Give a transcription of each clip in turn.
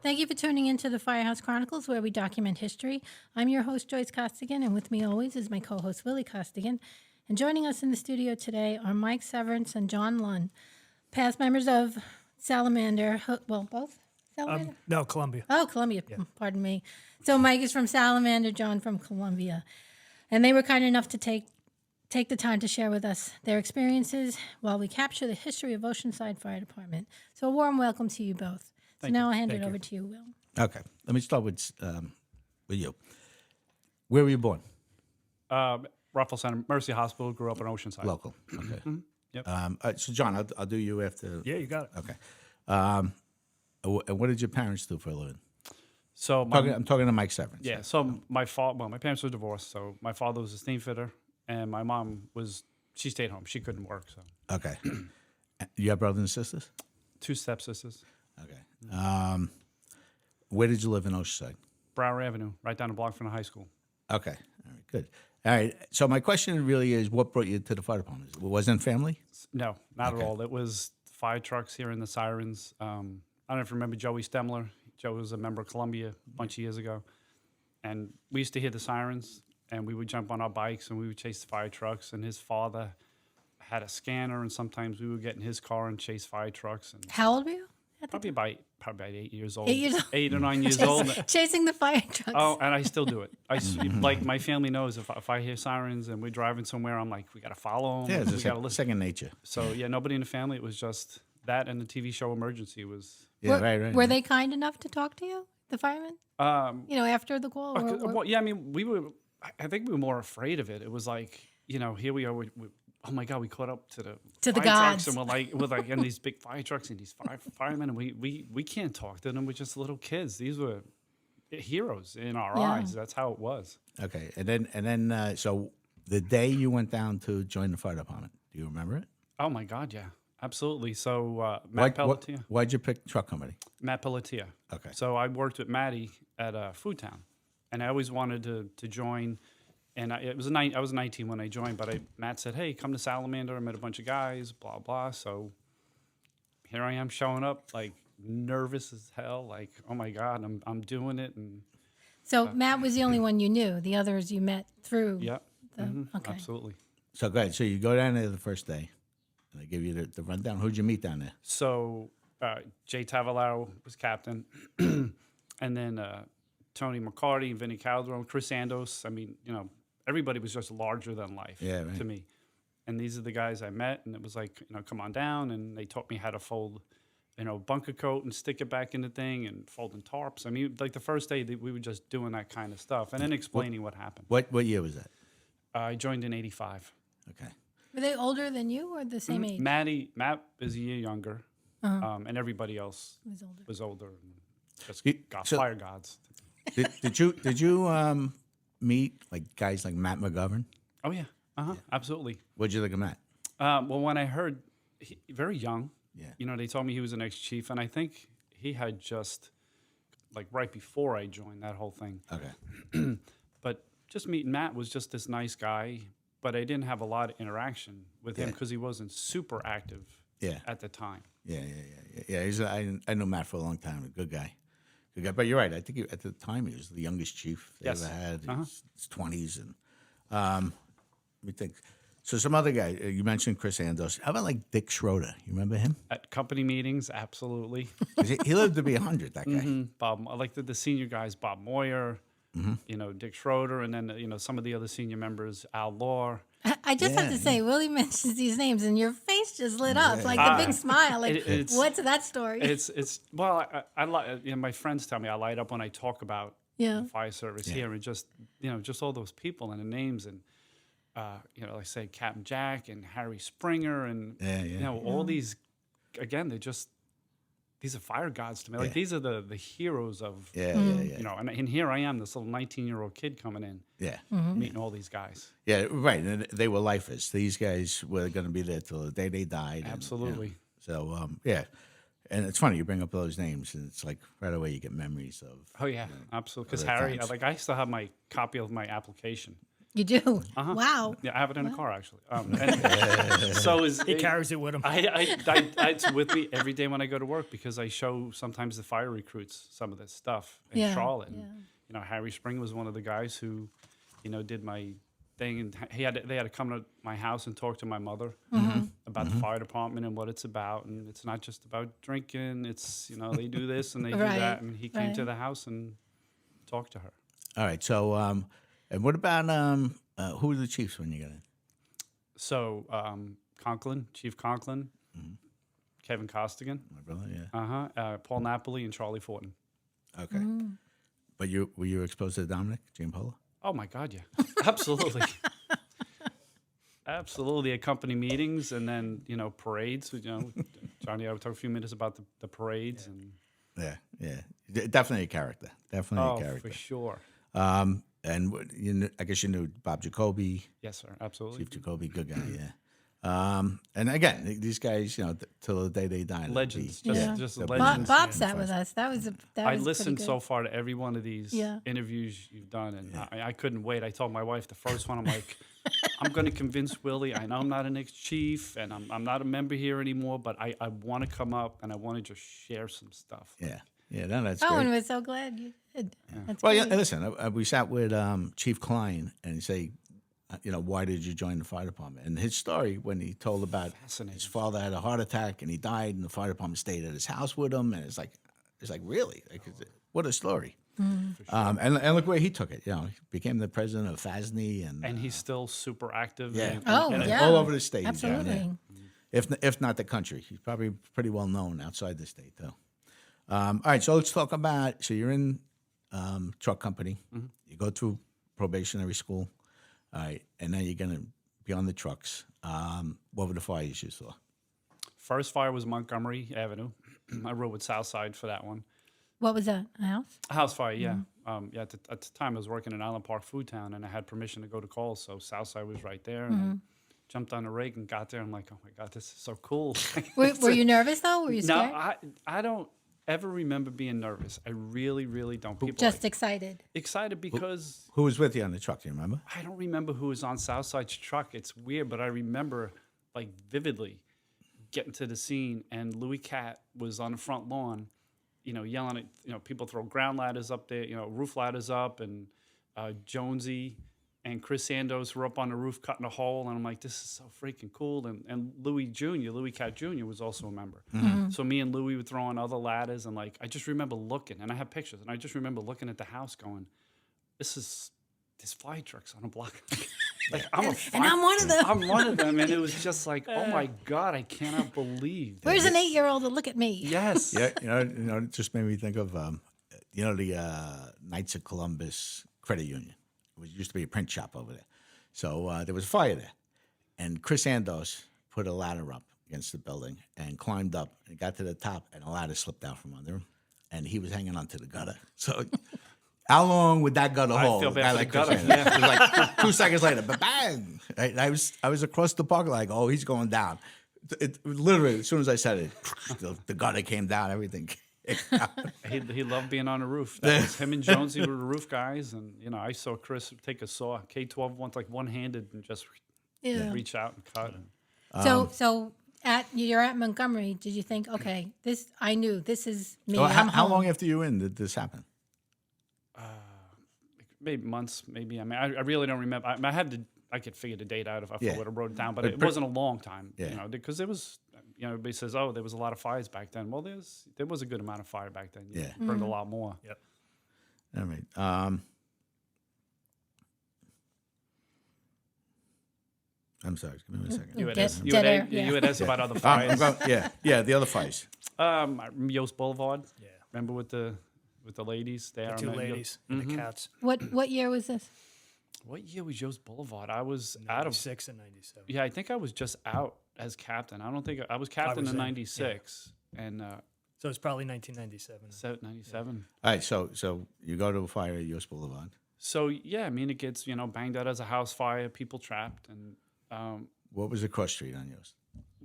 Thank you for tuning into the Firehouse Chronicles, where we document history. I'm your host, Joyce Costigan, and with me always is my co-host, Willie Costigan. And joining us in the studio today are Mike Severance and John Lund, past members of Salamander, both? Salamander? No, Columbia. Oh, Columbia, pardon me. So Mike is from Salamander, John from Columbia. And they were kind enough to take the time to share with us their experiences while we capture the history of Oceanside Fire Department. So a warm welcome to you both. So now I'll hand it over to you, Will. Okay. Let me start with you. Where were you born? Ruffle Center, Mercy Hospital, grew up in Oceanside. Local. Okay. Yep. So, John, I'll do you after. Yeah, you got it. Okay. And what did your parents do for a living? So I'm talking to Mike Severance. Yeah. So my parents were divorced. So my father was a steam fitter, and my mom she stayed home. She couldn't work. So Okay. You have brothers and sisters? 2 stepsisters. Okay. Where did you live in Oceanside? Brower Avenue, right down the block from the high school. Okay. All right. Good. All right. So my question really is, what brought you to the fire department? Wasn't family? No, not Okay. at all. It was fire trucks hearing the sirens. I don't know if you remember Joey Stemler. Joe was a member of Columbia a bunch of years ago. And we used to hear the sirens, and we would jump on our bikes, and we would chase the fire trucks. And his father had a scanner, and sometimes we would get in his car and chase fire trucks. And How old were you? probably about 8 years old. 8 years old? 8 or 9 years old. Chasing the fire trucks. Oh, and I still do it. Like my family knows if I hear sirens and we're driving somewhere, I'm like, we got to follow them. Yeah, we it's got to listen. second nature. So yeah, nobody in the family. It was just that and the TV show Emergency was. Yeah, right. Were they kind enough to talk to you, the firemen? After the call? Well, yeah, I mean, I think we were more afraid of it. It was like, here we are. Oh my God, we caught up to the gods, trucks, and we're like in these big fire trucks and these firemen, and we can't talk to them. We're just little kids. These were heroes in our eyes. That's how it was. Okay. And then, so the day you went down to join the fire department, do you remember it? Oh my God, yeah, absolutely. So Matt Pelletier. Why'd you pick truck company? Matt Pelletier. Okay. So I worked with Matty at Food Town, and I always wanted to join. And I was 19 when I joined, but Matt said, "Hey, come to Salamander." I met a bunch of guys, blah blah. So here I am showing up, like nervous as hell, like oh my God, I'm doing it. And so Matt was the only one you knew. The others you met through. Yeah, Okay. absolutely. So go ahead. So you go down there the first day, and they give you the rundown. Who'd you meet down there? So Jay Tavalaro was captain, and then Tony McCarty, Vinny Calderon, Chris Andos. I mean, everybody was just larger than life to me. And these are the guys I met, and it was like, come on down. And they taught me how to fold, bunker coat and stick it back in the thing and folding tarps. I mean, like the first day we were just doing that kind of stuff and then explaining what happened. What year was that? I joined in 85. Okay. Were they older than you or the same age? Matt is a year younger, and everybody else was older. And just fire gods. Did you meet like guys like Matt McGovern? Oh yeah, absolutely. What'd you think of Matt? Well, when I heard, very young. Yeah. They told me he was an ex-chief, and I think he had just, like right before I joined that whole thing. Okay. But just meeting Matt was just this nice guy, but I didn't have a lot of interaction with him because he wasn't super active at the time. Yeah. I know Matt for a long time. A good guy. But you're right. I think at the time he was the youngest chief they ever had. In his 20s. And let me think. So some other guy, you mentioned Chris Andos. How about like Dick Schroeder? You remember him? At company meetings, absolutely. He lived to be 100, that guy. Bob, I like the senior guys, Bob Moyer, Dick Schroeder, and then, some of the other senior members, Al Law. I just have to say, Willie mentions these names, and your face just lit up, like the big smile. Like, what's that story? My friends tell me I light up when I talk about the fire service here, and just all those people and the names, and like I say, Captain Jack and Harry Springer, and all these. Again, these are fire gods to me. Like these are the heroes of and here I am, this little 19-year-old kid coming in, meeting all these guys. Yeah, right. And they were lifers. These guys were going to be there till the day they died. Absolutely. And, and it's funny you bring up those names, and it's like right away you get memories of. Oh yeah, absolutely. Because Harry, I still have my copy of my application. You do? Wow. Yeah, I have it in a car actually. And so he carries it with him. It's with me every day when I go to work because I show sometimes the fire recruits some of this stuff in Charlotte. And, you know, Harry Spring was one of the guys who, you know, did my thing, and they had to come to my house and talk to my mother about the fire department and what it's about, and it's not just about drinking. It's, you know, they do this and they do that, and he came to the house and talked to her. All right, so and what about who were the chiefs when you got in? So Conklin, Chief Conklin, Kevin Costigan, My brother, yeah. Paul Napoli, and Charlie Fortin. Okay, but were you exposed to Dominic Giampolo? Oh my God, yeah, absolutely, absolutely. At company meetings and then, you know, parades. You know, Johnny, I would talk a few minutes about the parades and. Yeah. Definitely a character. Definitely a character. For sure. And I guess you knew Bob Jacoby. Yes, sir. Absolutely. Chief Jacoby, good guy, yeah. And again, these guys, you know, till the day they die. Legends. Just the legends. Bob sat with us. That was I listened so far to every one of these interviews you've done, and I couldn't wait. I told my wife the first one, I'm like, I'm going to convince Willie. I know I'm not an ex-chief, and I'm not a member here anymore, but I want to come up, and I want to just share some stuff. Yeah, no, that's Oh, great. and we're so glad you did. That's Well, great. yeah, listen, we sat with Chief Klein, and he say, you know, why did you join the fire department? And his story, when he told about his father had a heart attack and he died, and the fire department stayed at his house with him, and it's like really, like, what a story. And look where he took it. You know, he became the president of FASNY, and he's still super active. yeah, and all over the state. Absolutely. If not the country, he's probably pretty well known outside the state, though. All right, so let's talk about. So you're in truck company. You go through probationary school. All right, and then you're gonna be on the trucks. What were the fires you saw? First fire was Montgomery Avenue. I rode with Southside for that one. What was that? A house? A house fire, yeah. At the time, I was working in Island Park Food Town, and I had permission to go to calls, so Southside was right there. And I jumped on the rig and got there. I'm like, oh my God, this is so cool. Were you nervous though? Were you scared? No, I don't ever remember being nervous. I really, really don't. People Just excited. Excited because Who was with you on the truck? Do you remember? I don't remember who was on Southside's truck. It's weird, but I remember like vividly getting to the scene, and Louis Cat was on the front lawn, you know, yelling at, you know, people throw ground ladders up there, you know, roof ladders up, and Jonesy and Chris Sandos were up on the roof cutting a hole, and I'm like, this is so freaking cool. And Louis Cat Jr. was also a member. So me and Louis would throw on other ladders, and like, I just remember looking, and I have pictures, and I just remember looking at the house going, there's fire trucks on a block. Like, And I'm one of them. I'm one of them, and it was just like, oh my God, I cannot believe this. Where's an 8-year-old to look at me? Yes. Yeah, you know, it just made me think of, you know, the Knights of Columbus Credit Union. It used to be a print shop over there. So there was a fire there. And Chris Sandos put a ladder up against the building and climbed up and got to the top, and a ladder slipped out from under him. And he was hanging onto the gutter. So how long would that gutter hold? I feel bad for the gutter. It was like 2 seconds later, bang! I was across the park like, oh, he's going down. It literally, as soon as I said it, the gutter came down, everything came out. He loved being on the roof. That was him and Jonesy were the roof guys, and you know, I saw Chris take a saw K12 once, like one-handed, and just reach out and cut. So you're at Montgomery. Did you think, okay, I knew this is me. Well, I'm how home. long after you were in did this happen? Maybe months, maybe. I mean, I really don't remember. I could figure the date out if I would have wrote it down, but it wasn't a long time, you know, because it was, you know, everybody says, oh, there was a lot of fires back then. Well, there was a good amount of fire back then. You burned a lot more. Yep. All right. I'm sorry. Give me a second. You had asked about other fires. The other fires. Yost Boulevard. Yeah. Remember with the ladies there? The two ladies and the cats. What year was this? What year was Yost Boulevard? I was out of 96 and 97. Yeah, I think I was just out as captain. I don't think I was captain in '96, and so it's probably 1997. 97. All right, so you go to a fire at Yost Boulevard. So yeah, I mean, it gets, you know, banged out as a house fire, people trapped, and What was the cross street on Yost?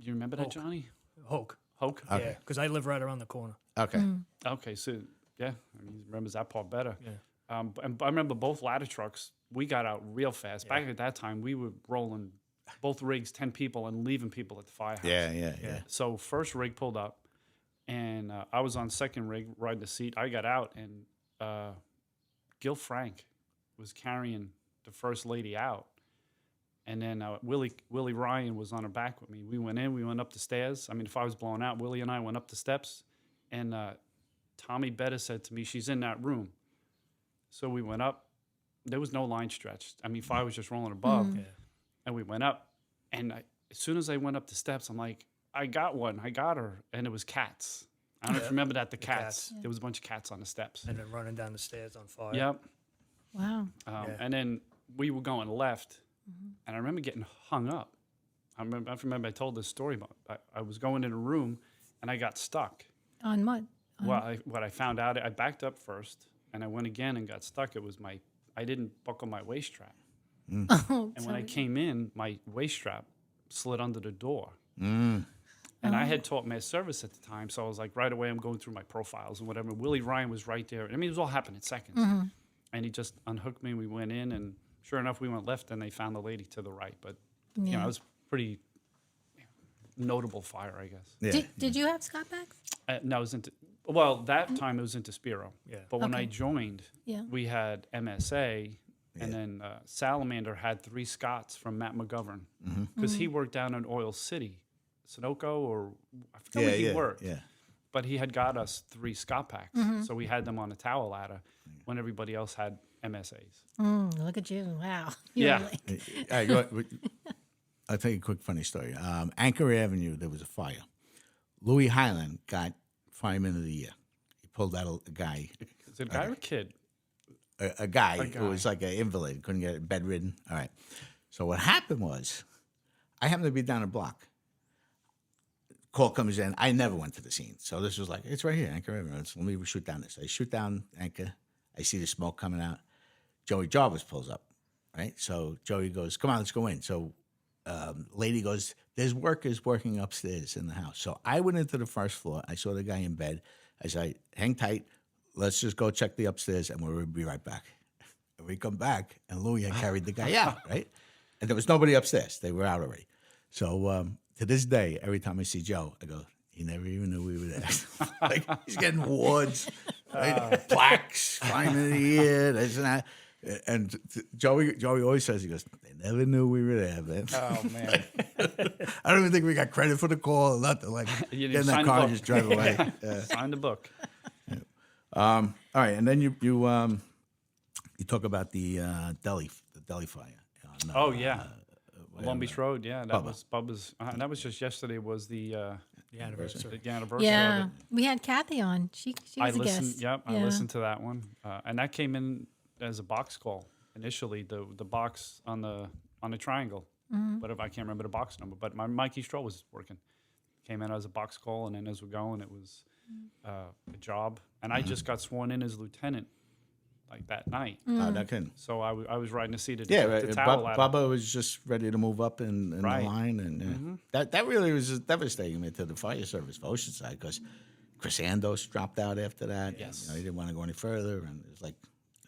do you remember that, Johnny? Hoke. Hoke. Okay. Yeah, because I live right around the corner. Okay. Okay, so yeah, I mean, he remembers that part better. Yeah. And I remember both ladder trucks, we got out real fast. Back at that time, we were rolling both rigs, 10 people, and leaving people at the firehouse. Yeah. So first rig pulled up, and I was on second rig, riding the seat. I got out, and Gil Frank was carrying the first lady out. And then Willie Ryan was on her back with me. We went in, we went up the stairs. I mean, if I was blown out, Willie and I went up the steps, and Tommy Betta said to me, she's in that room. So we went up. There was no line stretched. I mean, fire was just rolling above. And we went up. And as soon as I went up the steps, I'm like, I got her. And it was cats. I don't know if you remember that, the cats. There was a bunch of cats on the steps. And then running down the stairs on fire. Yep. Wow. And then we were going left. And I remember getting hung up. I remember I told this story about I was going in a room, and I got stuck. On what? What I found out, I backed up first. And I went again and got stuck. It was I didn't buckle my waist strap. Oh, and when I came in, my waist strap slid under the door. Mm. And I had taught mass service at the time, so I was like, right away, I'm going through my profiles and whatever. Willie Ryan was right there. I mean, it was all happening in seconds. And he just unhooked me. We went in, and sure enough, we went left, and they found the lady to the right. But, you know, it was pretty notable fire, I guess. Yeah. Did you have Scott Backs? No, it was that time it was into Spiro. Yeah. But when I joined, Yeah. we had MSA, and then Salamander had 3 Scots from Matt McGovern, because he worked down in Oil City, Sunoco, or I forget where he worked. Yeah. But he had got us 3 Scott packs, so we had them on a tower ladder when everybody else had MSAs. Look at you! Wow. Yeah. All right, I'll tell you a quick funny story. Anchor Avenue, there was a fire. Louis Highland got Fireman of the Year. He pulled out a guy. Is it a guy or a kid? A guy who was like an invalid, couldn't get bedridden. All right. So what happened was, I happened to be down a block. Call comes in. I never went to the scene. So this was like, it's right here, Anchor Avenue. Let me shoot down this. I shoot down Anchor. I see the smoke coming out. Joey Jarvis pulls up, right? So Joey goes, come on, let's go in. So lady goes, there's workers working upstairs in the house. So I went into the first floor. I saw the guy in bed. I said, hang tight. Let's just go check the upstairs, and we'll be right back. And we come back, and Louis had carried the guy out, right? And there was nobody upstairs. They were out already. So to this day, every time I see Joe, I go, he never even knew we were there. Like, he's getting awards, right? Plaques, Fireman of the Year, this and that. And Joey always says, he goes, they never knew we were there, man. Oh, man. I don't even think we got credit for the call or nothing. Like, get in that car and just drive away. Yeah. Sign the book. All right, and then you talk about the deli fire. On, Long Beach Road, that was Bubba's. That was just yesterday. Was the anniversary? The anniversary. Yeah, of it. we had Kathy on. She was a guest. Yep, I listened to that one, and that came in as a box call initially. The box on the triangle, but if I can't remember the box number, but my Mikey Stroh was working. Came in as a box call, and then as we're going, it was a job. And I just got sworn in as lieutenant, like that night. That can. So I was riding the seat of Yeah, the right. tower ladder. Bubba was just ready to move up in the line, and that really was devastating to the fire service for Oceanside, because Chris Andos dropped out after that. Yes, he didn't want to go any further, and it was like.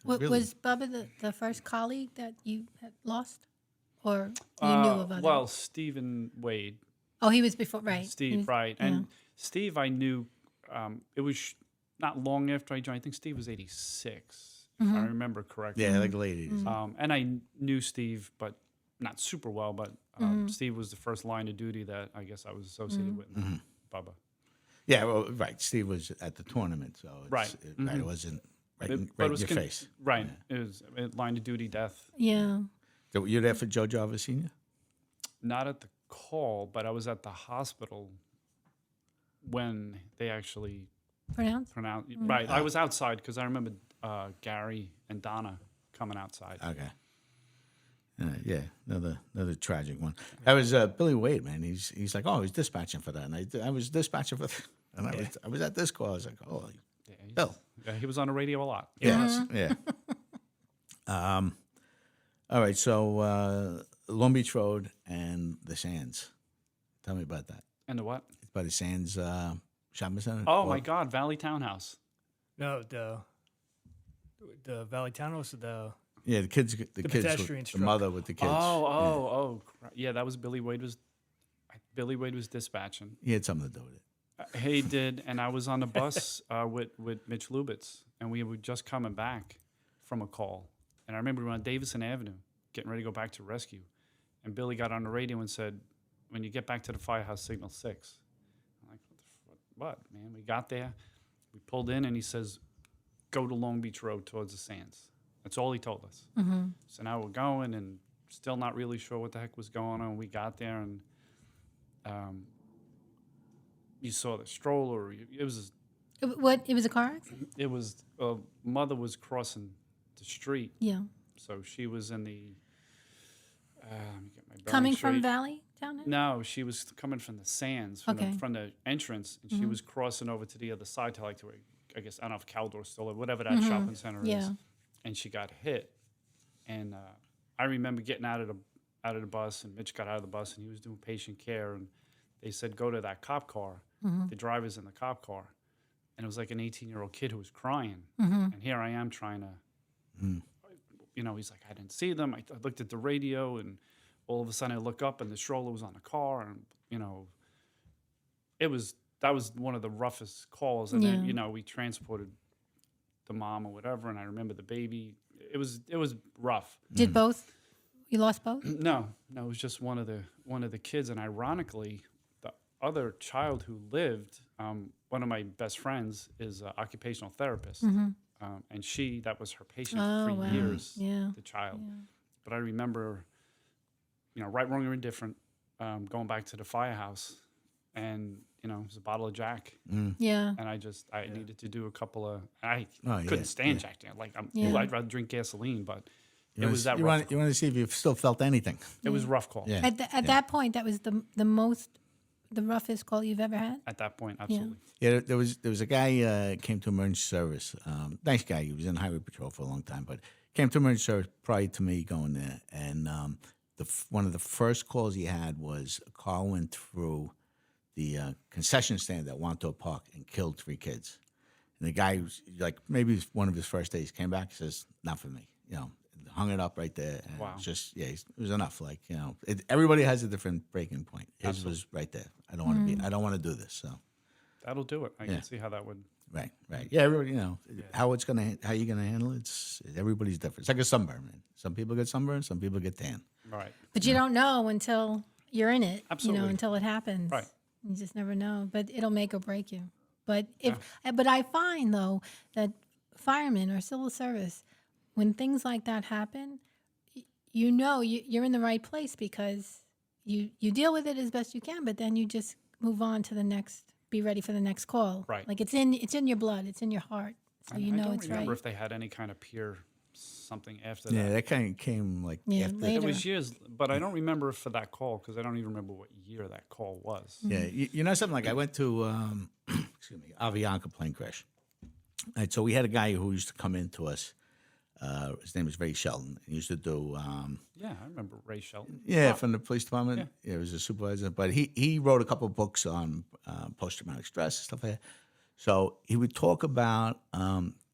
Was Bubba the first colleague that you had lost, or you knew of others? Well, Stephen Wade. Oh, he was before, right? Steve, right. And Steve, I knew, it was not long after I joined. I think Steve was 86, if I remember correctly. Yeah, like ladies. And I knew Steve, but not super well. But Steve was the first line of duty that I guess I was associated with Bubba. Yeah, well, right. Steve was at the tournament, so it wasn't right in your face. Right. Yeah. It was a line of duty death. Yeah. So you there for Joe Jarvis Sr.? Not at the call, but I was at the hospital when they actually pronounced. Right. I was outside because I remember Gary and Donna coming outside. Okay. Another tragic one. That was Billy Wade, man. He's like, oh, he's dispatching for that, and I was dispatching for that, and I was at this call. I was like, oh, Bill. Yeah, he was on the radio a lot. Yeah. All right, so Long Beach Road and the Sands. Tell me about that. And the what? It's by the Sands shopping center. Oh, my God, Valley Townhouse. No, The Valley Townhouse or the Yeah, the kids, the kids, pedestrian the struck. mother with the kids. Yeah, that was Billy Wade was dispatching. He had something to do with it. He did, and I was on the bus with Mitch Lubitz, and we were just coming back from a call. And I remember we were on Davison Avenue, getting ready to go back to rescue. And Billy got on the radio and said, "When you get back to the firehouse, signal 6." I'm like, what, man? We got there, we pulled in, and he says, "Go to Long Beach Road towards the Sands." That's all he told us. Mm-hmm. So now we're going, and still not really sure what the heck was going on. We got there, and you saw the stroller. It was a car accident? It was mother was crossing the street. Yeah. So she was in the. Let me get my Coming straight. from Valley Town? No, she was coming from the Sands, from the entrance, and she was crossing over to the other side to where, I guess, I don't know if Caldor's still or whatever that shopping center is. And she got hit. And I remember getting out of the bus, and Mitch got out of the bus, and he was doing patient care, and they said, "Go to that cop car." The driver's in the cop car. And it was like an 18-year-old kid who was crying. And here I am trying to, he's like, "I didn't see them." I looked at the radio, and all of a sudden I look up, and the stroller was on the car. And, that was one of the roughest calls. And then, we transported the mom or whatever. And I remember the baby. It was rough. Did both? You lost both? No, it was just one of the kids. And ironically, the other child who lived, one of my best friends is an occupational therapist. And that was her patient for years, the child. Yeah. But I remember, right, wrong, or indifferent, going back to the firehouse, and, it was a bottle of Jack. Yeah. And I needed to do a couple of, I couldn't stand Jack. Like, I'd rather drink gasoline, but it was that rough. You want to see if you still felt anything. It was a rough call. Yeah. At that point, that was the roughest call you've ever had? At that point, absolutely. Yeah, there was a guy came to emergency service. Nice guy. He was in highway patrol for a long time, but came to emergency service prior to me going there. And one of the first calls he had was a car went through the concession stand at Wanto Park and killed 3 kids. And the guy was like, maybe it was one of his first days, came back and says, "Not for me." Hung it up right there. And wow. It was just, it was enough. Like, everybody has a different breaking point. His Absolutely. was right there. I don't want to do this. So that'll do it. I can see how that would. Right. Yeah, everybody, how you're gonna handle it. Everybody's different. It's like a sunburn, man. Some people get sunburned, some people get tan. Right. But you don't know until you're in it. Absolutely. Until it happens. Right. You just never know. But it'll make or break you. But but I find though that firemen or civil service, when things like that happen, you're in the right place because you deal with it as best you can, but then you just move on to the next. Be ready for the next call. Right. Like it's in your blood. It's in your heart. So I it's don't remember right. if they had any kind of peer something after Yeah, that. that kind of came like after. later. It was years, but I don't remember for that call because I don't even remember what year that call was. Yeah, you know something, like I went to Avianca plane crash. And so we had a guy who used to come in to us. His name was Ray Shelton. He used to do Yeah, I remember Ray Shelton. Yeah, from the police department. Yeah, he was a supervisor. But he wrote a couple of books on post-traumatic stress and stuff like that. So he would talk about,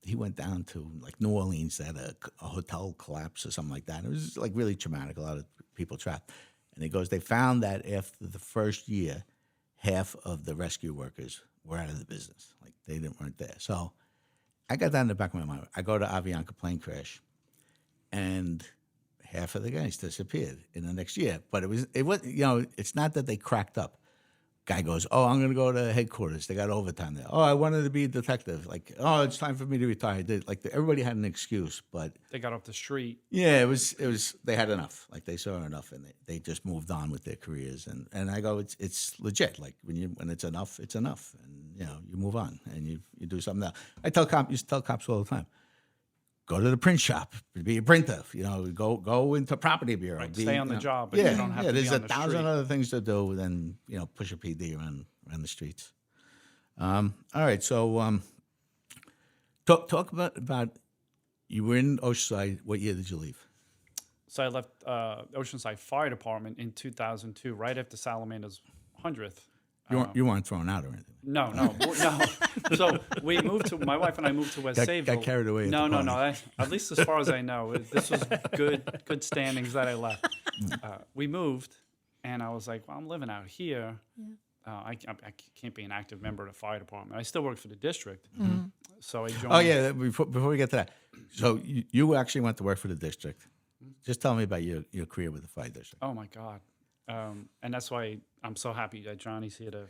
he went down to like New Orleans, they had a hotel collapse or something like that. It was like really traumatic, a lot of people trapped. And he goes, they found that after the first year, half of the rescue workers were out of the business. Like they weren't there. So I got that in the back of my mind. I go to Avianca plane crash, and half of the guys disappeared in the next year. But it was it's not that they cracked up. Guy goes, "Oh, I'm going to go to headquarters. They got overtime there. Oh, I wanted to be a detective. Like, oh, it's time for me to retire." Everybody had an excuse, but they got off the street. Yeah, it was. They had enough. Like they saw enough, and they just moved on with their careers. And I go, it's legit. Like when it's enough, it's enough, and you move on and you do something else. I used to tell cops all the time, go to the print shop, be a printer. Go into property bureau. Right, stay on the job, but you don't have to be there's on a the thousand street. other things to do than push a PD around the streets. All right, so talk about you were in Oceanside. What year did you leave? So I left Oceanside Fire Department in 2002, right after Salamander's 100th. You weren't thrown out or anything. No. So my wife and I moved to West Sayville. Got carried away. No. At least as far as I know, this was good standings that I left. We moved, and I was like, well, I'm living out here. Yeah. I can't be an active member of the fire department. I still work for the district. Mm-hmm. So I joined. Oh, yeah. Before we get to that. So you actually went to work for the district. Just tell me about your career with the fire district. Oh, my God. And that's why I'm so happy that Johnny's here to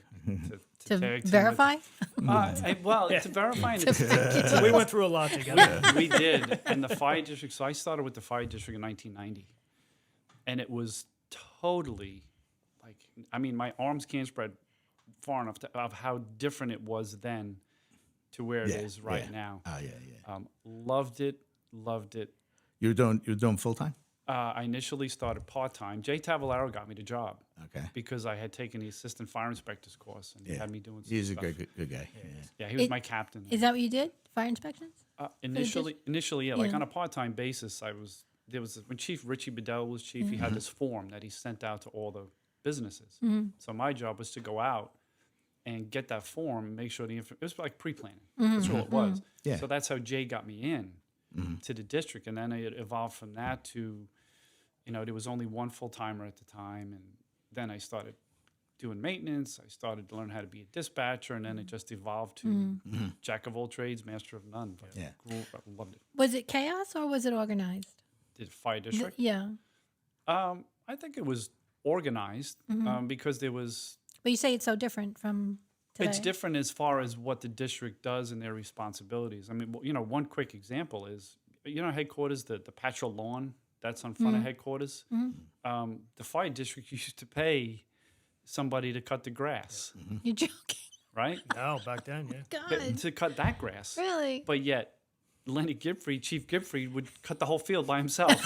verify? To verify. We went through a lot together. We did. And the fire district, so I started with the fire district in 1990. And it was totally my arms can't spread far enough of how different it was then to where it is right now. Oh, yeah. Loved it. You were doing full-time? I initially started part-time. Jay Tavallaro got me the job. Okay. Because I had taken the assistant fire inspector's course, and he had me doing some He's stuff. a good guy. Yeah, he was my captain. Is that what you did? Fire inspections? Initially, yeah. Like on a part-time basis, when Chief Richie Bedell was chief, he had this form that he sent out to all the businesses. Mm-hmm. So my job was to go out and get that form and make sure it was like pre-planning. Mm-hmm. That's all it was. Yeah. So that's how Jay got me in to the district, and then it evolved from that to, there was only one full-timer at the time, and then I started doing maintenance. I started to learn how to be a dispatcher, and then it just evolved to jack of all trades, master of none. But I loved it. Was it chaos or was it organized? The fire district? Yeah. I think it was organized because there was... But you say it's so different from today. It's different as far as what the district does and their responsibilities. I mean, one quick example is, headquarters, the patch lawn that's on front of headquarters. Mm-hmm. The fire district used to pay somebody to cut the grass. Mm-hmm. You're joking. Right? No, back then, yeah. God. To cut that grass. Really? But yet, Chief Gipfried would cut the whole field by himself.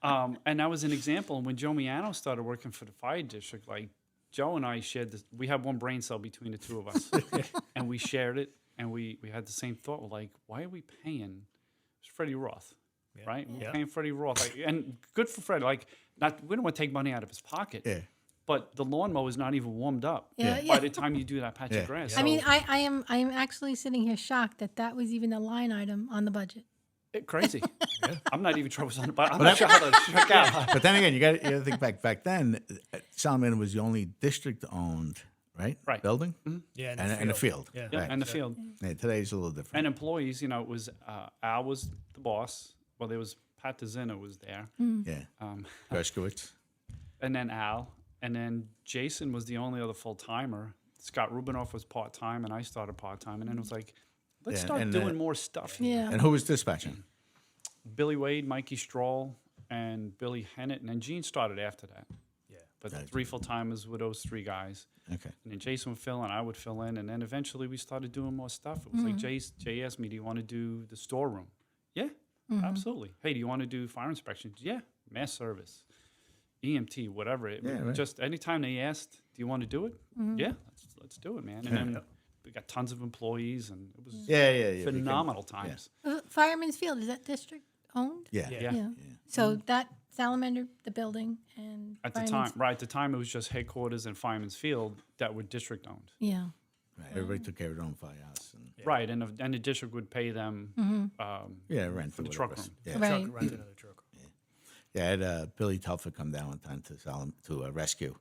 And that was an example. And when Joe Miano started working for the fire district, like Joe and I shared this, we had one brain cell between the two of us. And we shared it, and we had the same thought. We're like, why are we paying Freddie Roth? Yeah. Right? We're paying Freddie Roth. And good for Fred. We don't want to take money out of his pocket. Yeah. But the lawnmower is not even warmed up by the time you do that patch of grass. I mean, I am actually sitting here shocked that was even a line item on the budget. Crazy. I'm not even sure what's on the budget. I'm not sure how to check out. But then again, you got to think back then, Salamander was the only district-owned, right? Building? Mm-hmm. Yeah, and a field. Yeah, and the field. Yeah, today's a little different. And employees, it was Al was the boss. Well, there was Pat DeZina was there. Yeah. Gershkowitz. And then Al. And then Jason was the only other full-timer. Scott Rubinoff was part-time, and I started part-time. And then it was like, let's start doing more stuff. Yeah. And who was dispatching? Billy Wade, Mikey Stroll, and Billy Hennett. And then Gene started after that. Yeah. But the 3 full-timers were those 3 guys. Okay. And then Jason would fill in, I would fill in. And then eventually we started doing more stuff. It was like Jay asked me, do you want to do the storeroom? Yeah, absolutely. Hey, do you want to do fire inspections? Yeah. Mass service. EMT, whatever. Just anytime they asked, do you want to do it? Yeah, let's do it, man. And then we got tons of employees, and it was phenomenal times. Fireman's Field, is that district owned? Yeah. So that Salamander, the building, and at the time it was just headquarters and Fireman's Field that were district owned. Yeah. Right. Everybody took care of their own firehouse. Right, and the district would pay them rent for the truck room. Yeah. Right. Rent another truck room. Yeah, I had Billy Telford come down one time to rescue,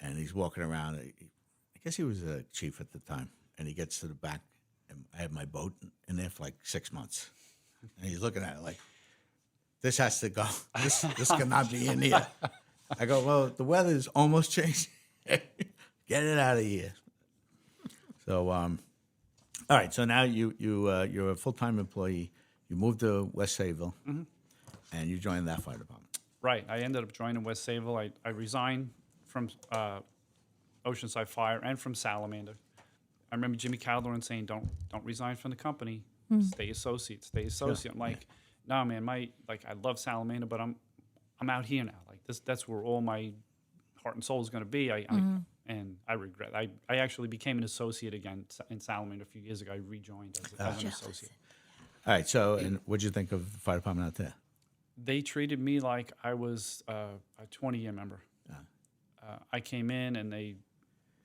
and he's walking around. I guess he was a chief at the time, and he gets to the back, and I have my boat in there for like 6 months, and he's looking at it like, this has to go. This cannot be in here. I go, well, the weather's almost changing. Get it out of here. So, all right. So now you're a full-time employee. You moved to West Sayville. Mm-hmm. And you joined that fire department. Right. I ended up joining West Sayville. I resigned from Oceanside Fire and from Salamander. I remember Jimmy Calderon saying, "Don't resign from the company. Stay associate. Stay associate." I'm like, "No, man. I love Salamander, but I'm out here now. Like that's where all my heart and soul is going to be." And I regret. I actually became an associate again in Salamander a few years ago. I rejoined as an associate. All right. So, and what'd you think of the fire department out there? They treated me like I was a 20-year member. I came in and they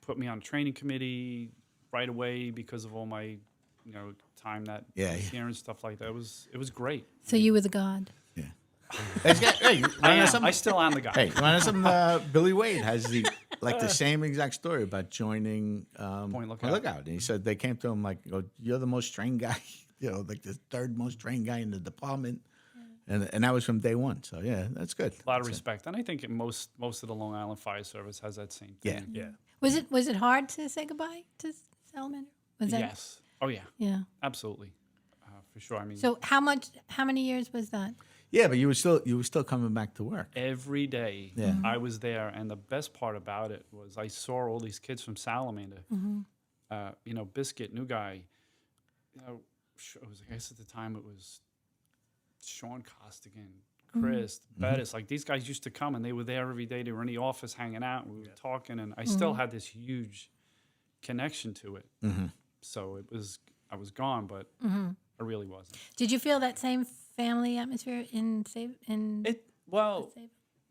put me on a training committee right away because of all my, time that I was here and stuff like that. It was great. So you were the god. Yeah. Hey, I still am the guy. Hey, you want to know some? Billy Wade has the same exact story about joining Point Lookout. And he said they came to him like, "You're the most trained guy, like the third most trained guy in the department," and that was from day one. So yeah, that's good. A lot of respect, and I think most of the Long Island Fire Service has that same thing. Yeah. Was it hard to say goodbye to Salamander? Was that? Yes. Oh yeah. Yeah. Absolutely. For sure. I mean. So how many years was that? Yeah, but you were still coming back to work every day. Yeah. I was there, and the best part about it was I saw all these kids from Salamander. Biscuit, new guy. It was, I guess at the time it was Sean Costigan, Chris, Bettis. Like these guys used to come, and they were there every day. They were in the office hanging out, and we were talking, and I still had this huge connection to it. So I was gone, but I really wasn't. Did you feel that same family atmosphere in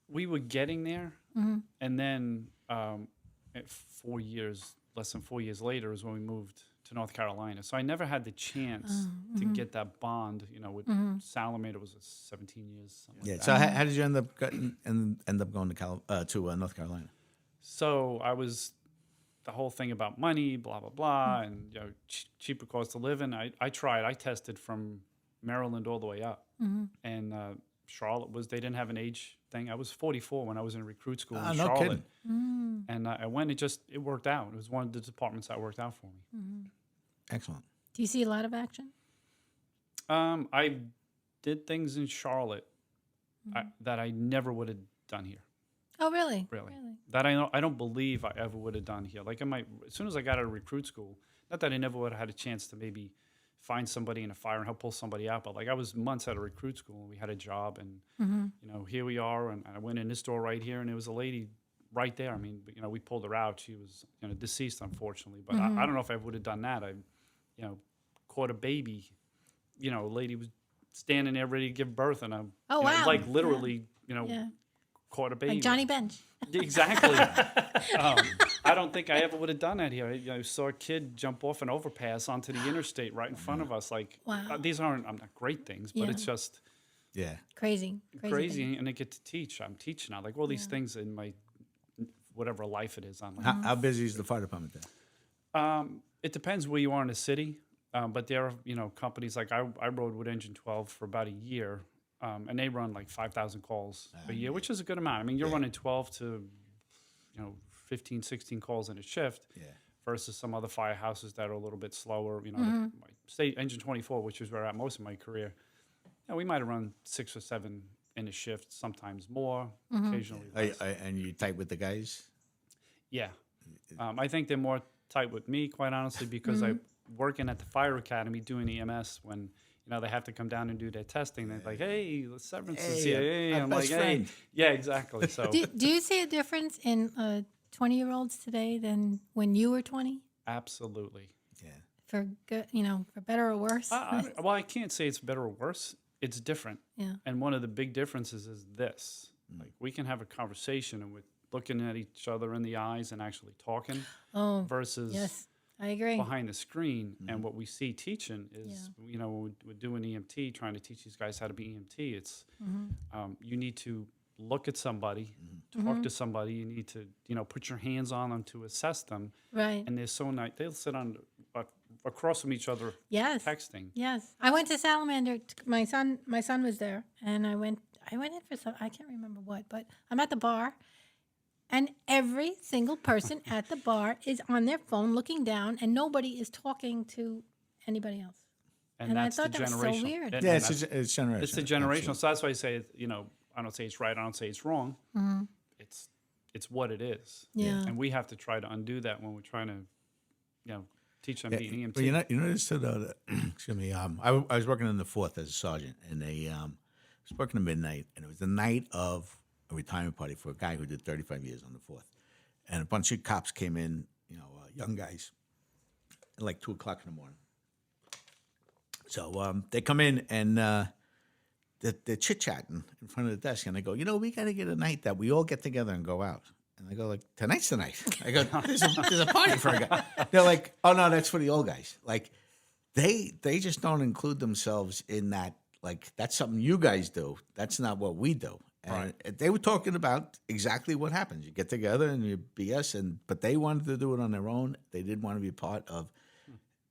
we were getting there, and then less than 4 years later is when we moved to North Carolina. So I never had the chance to get that bond. With Salamander was 17 years. Like So how did you end up going to North Carolina? So I was the whole thing about money, blah blah blah, and cheaper cost of living. I tried. I tested from Maryland all the way up, and Charlotte they didn't have an age thing. I was 44 when I was in recruit school in Charlotte, and I went. It worked out. It was one of the departments that worked out for me. Excellent. Do you see a lot of action? I did things in Charlotte that I never would have done here. Oh, really? Really? That I don't believe I ever would have done here. Like as soon as I got out of recruit school, not that I never would have had a chance to maybe find somebody in a fire and help pull somebody out, but like I was months out of recruit school and we had a job, and here we are, and I went in this door right here, and there was a lady right there. I mean, we pulled her out. She was deceased, unfortunately, but I don't know if I would have done that. I caught a baby. A lady was standing there ready to give birth, and I like literally caught a baby. Like Johnny Bench. Exactly. I don't think I ever would have done that here. I saw a kid jump off an overpass onto the interstate right in front of us. Like, these aren't not great things, but it's just crazy, and I get to teach. I'm teaching. I like all these things in my whatever life it is. I'm like, how busy is the fire department there? It depends where you are in the city, but there are companies like I rode with Engine 12 for about a year. And they run like 5,000 calls a year, which is a good amount. I mean, you're running 12 to 15, 16 calls in a shift versus some other firehouses that are a little bit slower. Say Engine 24, which is where I'm at most of my career. We might have run 6 or 7 in a shift, sometimes more, occasionally less. And you tight with the guys? Yeah. I think they're more tight with me, quite honestly, because I'm working at the fire academy doing EMS when they have to come down and do their testing. They're like, "Hey, Severance is here." Hey, I'm like, "Hey, yeah, exactly." So, do you see a difference in 20-year-olds today than when you were 20? Absolutely. Yeah. For good, for better or worse. Well, I can't say it's better or worse. It's different. Yeah. And one of the big differences is this: like we can have a conversation and we're looking at each other in the eyes and actually talking. Oh. Versus. Yes. I agree. Behind the screen, and what we see teaching is, when we're doing EMT, trying to teach these guys how to be EMT. It's you need to look at somebody, talk to somebody. You need to, put your hands on them to assess them. Right. And they're so nice. They'll sit on across from each other. Yes. Texting. Yes. I went to Salamander. My son was there, and I went in for some. I can't remember what, but I'm at the bar. And every single person at the bar is on their phone looking down, and nobody is talking to anybody else. And that's I thought the that generation. was so weird. It's generational. It's the generational. So that's why I say, I don't say it's right. I don't say it's wrong. It's what it is. Yeah. And we have to try to undo that when we're trying to, teach them being EMT. But you notice that, excuse me, I was working in the 4th as a sergeant, and I was working at midnight, and it was the night of a retirement party for a guy who did 35 years on the 4th. And a bunch of cops came in, young guys, at like 2 o'clock in the morning. So they come in and they're chit-chatting in front of the desk. And they go, we got to get a night that we all get together and go out. And I go like, tonight's the night. I go, there's a party for a guy. They're like, oh no, that's for the old guys. Like they just don't include themselves in that. Like that's something you guys do. That's not what we do. And they were talking about exactly what happens. You get together and you BS, but they wanted to do it on their own. They didn't want to be part of.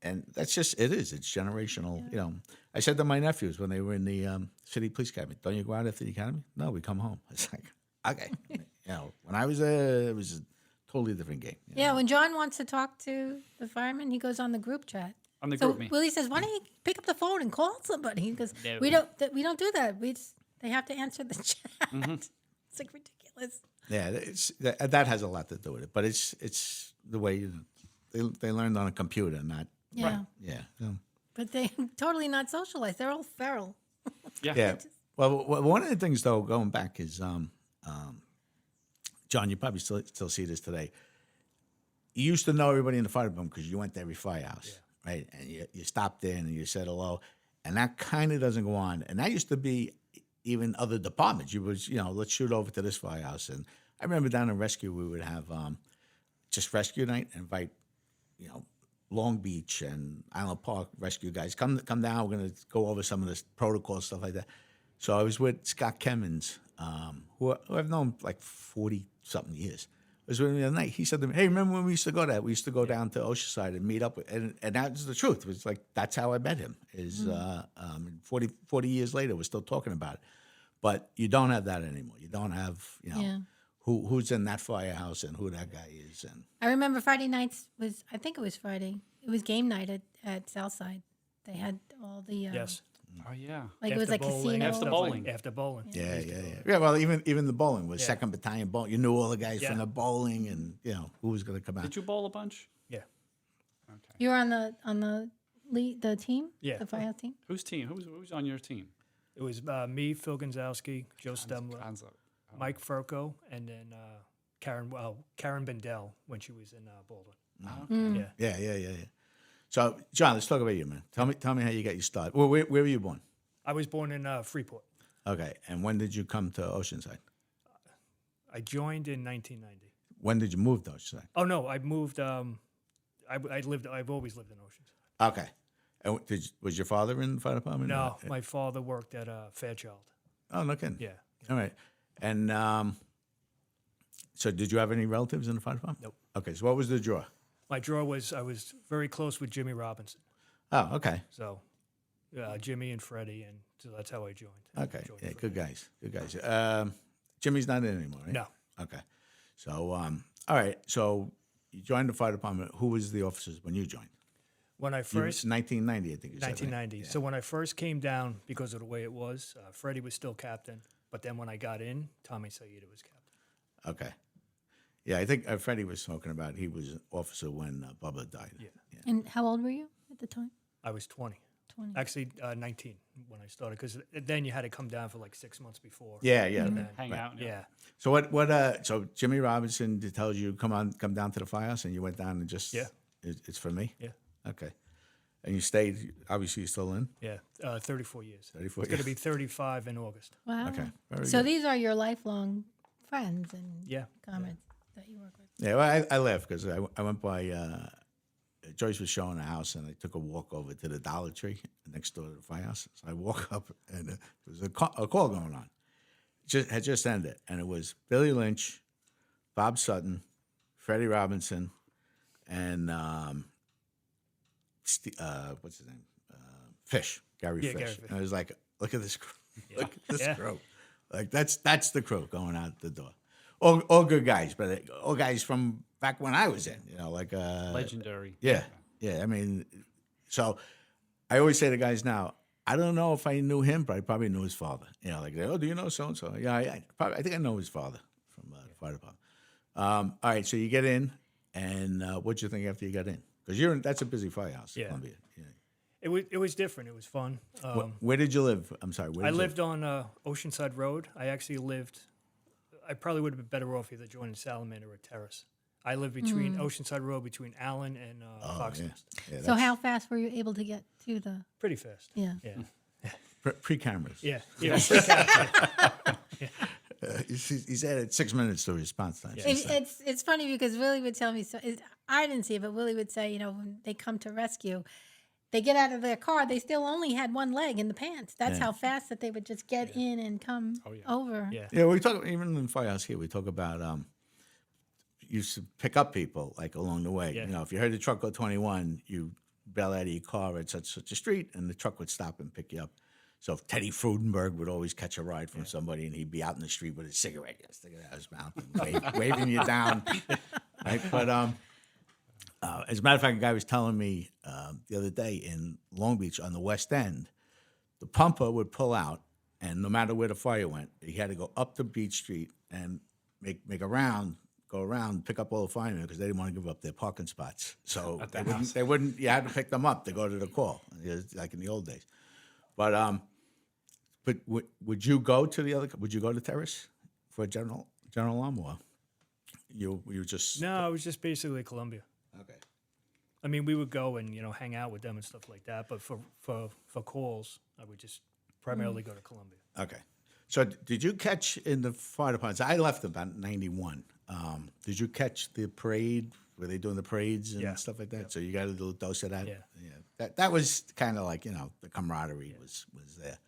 And that's just, it is. It's generational. Yeah. You know, I said to my nephews when they were in the city police academy, don't you go out after the academy? No, we come home. It's like, okay. You know, when I was there, it was a totally different game. Yeah, when John wants to talk to the firemen, he goes on the group chat. On the so group me. Willie says, why don't you pick up the phone and call somebody? He goes, No. we don't do that. They have to answer the chat. It's like ridiculous. Yeah, that has a lot to do with it. But it's the way they learned on a computer, not. Yeah. Right. Yeah. But they're totally not socialized. They're all feral. Yeah. Well, one of the things, though, going back is, John, you probably still see this today. You used to know everybody in the fire department because you went to every firehouse, right? And you stopped in and you said hello. And that kind of doesn't go on. And that used to be even other departments. You was, let's shoot over to this firehouse. And I remember down in rescue, we would have just rescue night and invite, Long Beach and Island Park rescue guys, come down. We're going to go over some of this protocol stuff like that. So I was with Scott Kemmons, who I've known like 40-something years. It was with me the other night. He said to me, hey, remember when we used to go there? We used to go down to Oceanside and meet up. And that's the truth. It was like, that's how I met him. 40 years later, we're still talking about it. But you don't have that anymore. You don't have, who's in that firehouse and who that guy is. And I remember Friday nights I think it was Friday. It was game night at Southside. They had all the Yes. Oh yeah. like it was like casino. After bowling. After bowling. Yeah. Well, even the bowling was 2nd Battalion bowling. You knew all the guys from the bowling, and who was going to come out. Did you bowl a bunch? Yeah. Okay. You were on the team? Yeah. The firehouse team? Whose team? Who's on your team? It was me, Phil Gonzalski, Joe Stemler, Mike Furco, and then Karen Bendel when she was in Baldwin. Yeah. So, John, let's talk about you, man. Tell me how you got your start. Where were you born? I was born in Freeport. Okay, and when did you come to Oceanside? I joined in 1990. When did you move to Oceanside? Oh no, I moved. I've always lived in Oceanside. Okay, and was your father in the fire department? No, my father worked at Fairchild. Oh, no kidding. Yeah. All right, and so did you have any relatives in the fire department? Nope. Okay, so what was the draw? My draw was I was very close with Jimmy Robinson. Oh, okay. So Jimmy and Freddie, and so that's how I joined. Okay, yeah, good guys. Jimmy's not in anymore, right? No. Okay, so all right, so you joined the fire department. Who was the officers when you joined? When I first 1990, I think you said. 1990. Right? Yeah. So when I first came down, because of the way it was, Freddie was still captain. But then when I got in, Tommy Saida was captain. Okay. Yeah, I think Freddie was talking about he was an officer when Bubba died. Yeah. And how old were you at the time? I was 20. 20. Actually, 19 when I started, because then you had to come down for like 6 months before. Yeah. Hang out. Yeah. So what? So Jimmy Robinson tells you come down to the firehouse, and you went down and just it's for me. Yeah. Okay. And you stayed. Obviously, you're still in. Yeah. 34 years. 34 It's going to be 35 in August. Wow. Okay. Very So good. these are your lifelong friends and comments that you work with. Yeah. Well, I laugh because I went by. Joyce was showing a house, and I took a walk over to the Dollar Tree next door to the firehouse. So I walk up, and there was a call going on. Had just ended, and it was Billy Lynch, Bob Sutton, Freddie Robinson, and what's his name? Gary Fish. Gary Fish. And I was like, look at this crew. Yeah. Look at this Yeah. crew. Like that's the crew going out the door. All good guys, but all guys from back when I was in, like Legendary. Yeah. I mean, so I always say to guys now, I don't know if I knew him, but I probably knew his father. Do you know so and so? Yeah, I think I know his father from the fire department. All right, so you get in, and what'd you think after you got in? Because that's a busy firehouse. Yeah. Columbia. Yeah. It was different. It was fun. Where did you live? I'm sorry. I lived on Oceanside Road. I probably would have been better off either joining Salamander or Terrace. I lived between Oceanside Road, between Allen and Foxnest. Yeah, So how fast were you able to get to the? Pretty fast. Yeah. Yeah. pre-cameras. Yeah. He's added 6 minutes to response time. It's funny because Willie would tell me, I didn't see it, but Willie would say, when they come to rescue, they get out of their car, they still only had one leg in the pants. That's how fast that they would just get in and come over. Yeah. We talk, even in Firehouse here, we talk about used to pick up people like along the way. Yeah. If you heard the truck go 21, you bail out of your car at such a street, and the truck would stop and pick you up. So if Teddy Frudenberg would always catch a ride from somebody, and he'd be out in the street with a cigarette, sticking out his mouth, and waving you down. Right? But as a matter of fact, a guy was telling me the other day in Long Beach on the West End, the pumper would pull out, and no matter where the fire went, he had to go up the Beach Street and make a round. Go around, pick up all the firemen because they didn't want to give up their parking spots. So they wouldn't. You had to pick them up to go to the call, like in the old days. But would you go to the other? Would you go to Terrace for a general alarm, or you just? No, I was just basically Columbia. Okay. I mean, we would go and hang out with them and stuff like that. But for calls, I would just primarily go to Columbia. Okay. So did you catch in the fire departments? I left about 91. Did you catch the parade? Were they doing the parades and stuff like that? Yep. So you got a little dose of that? Yeah. That was kind of like, the camaraderie was there.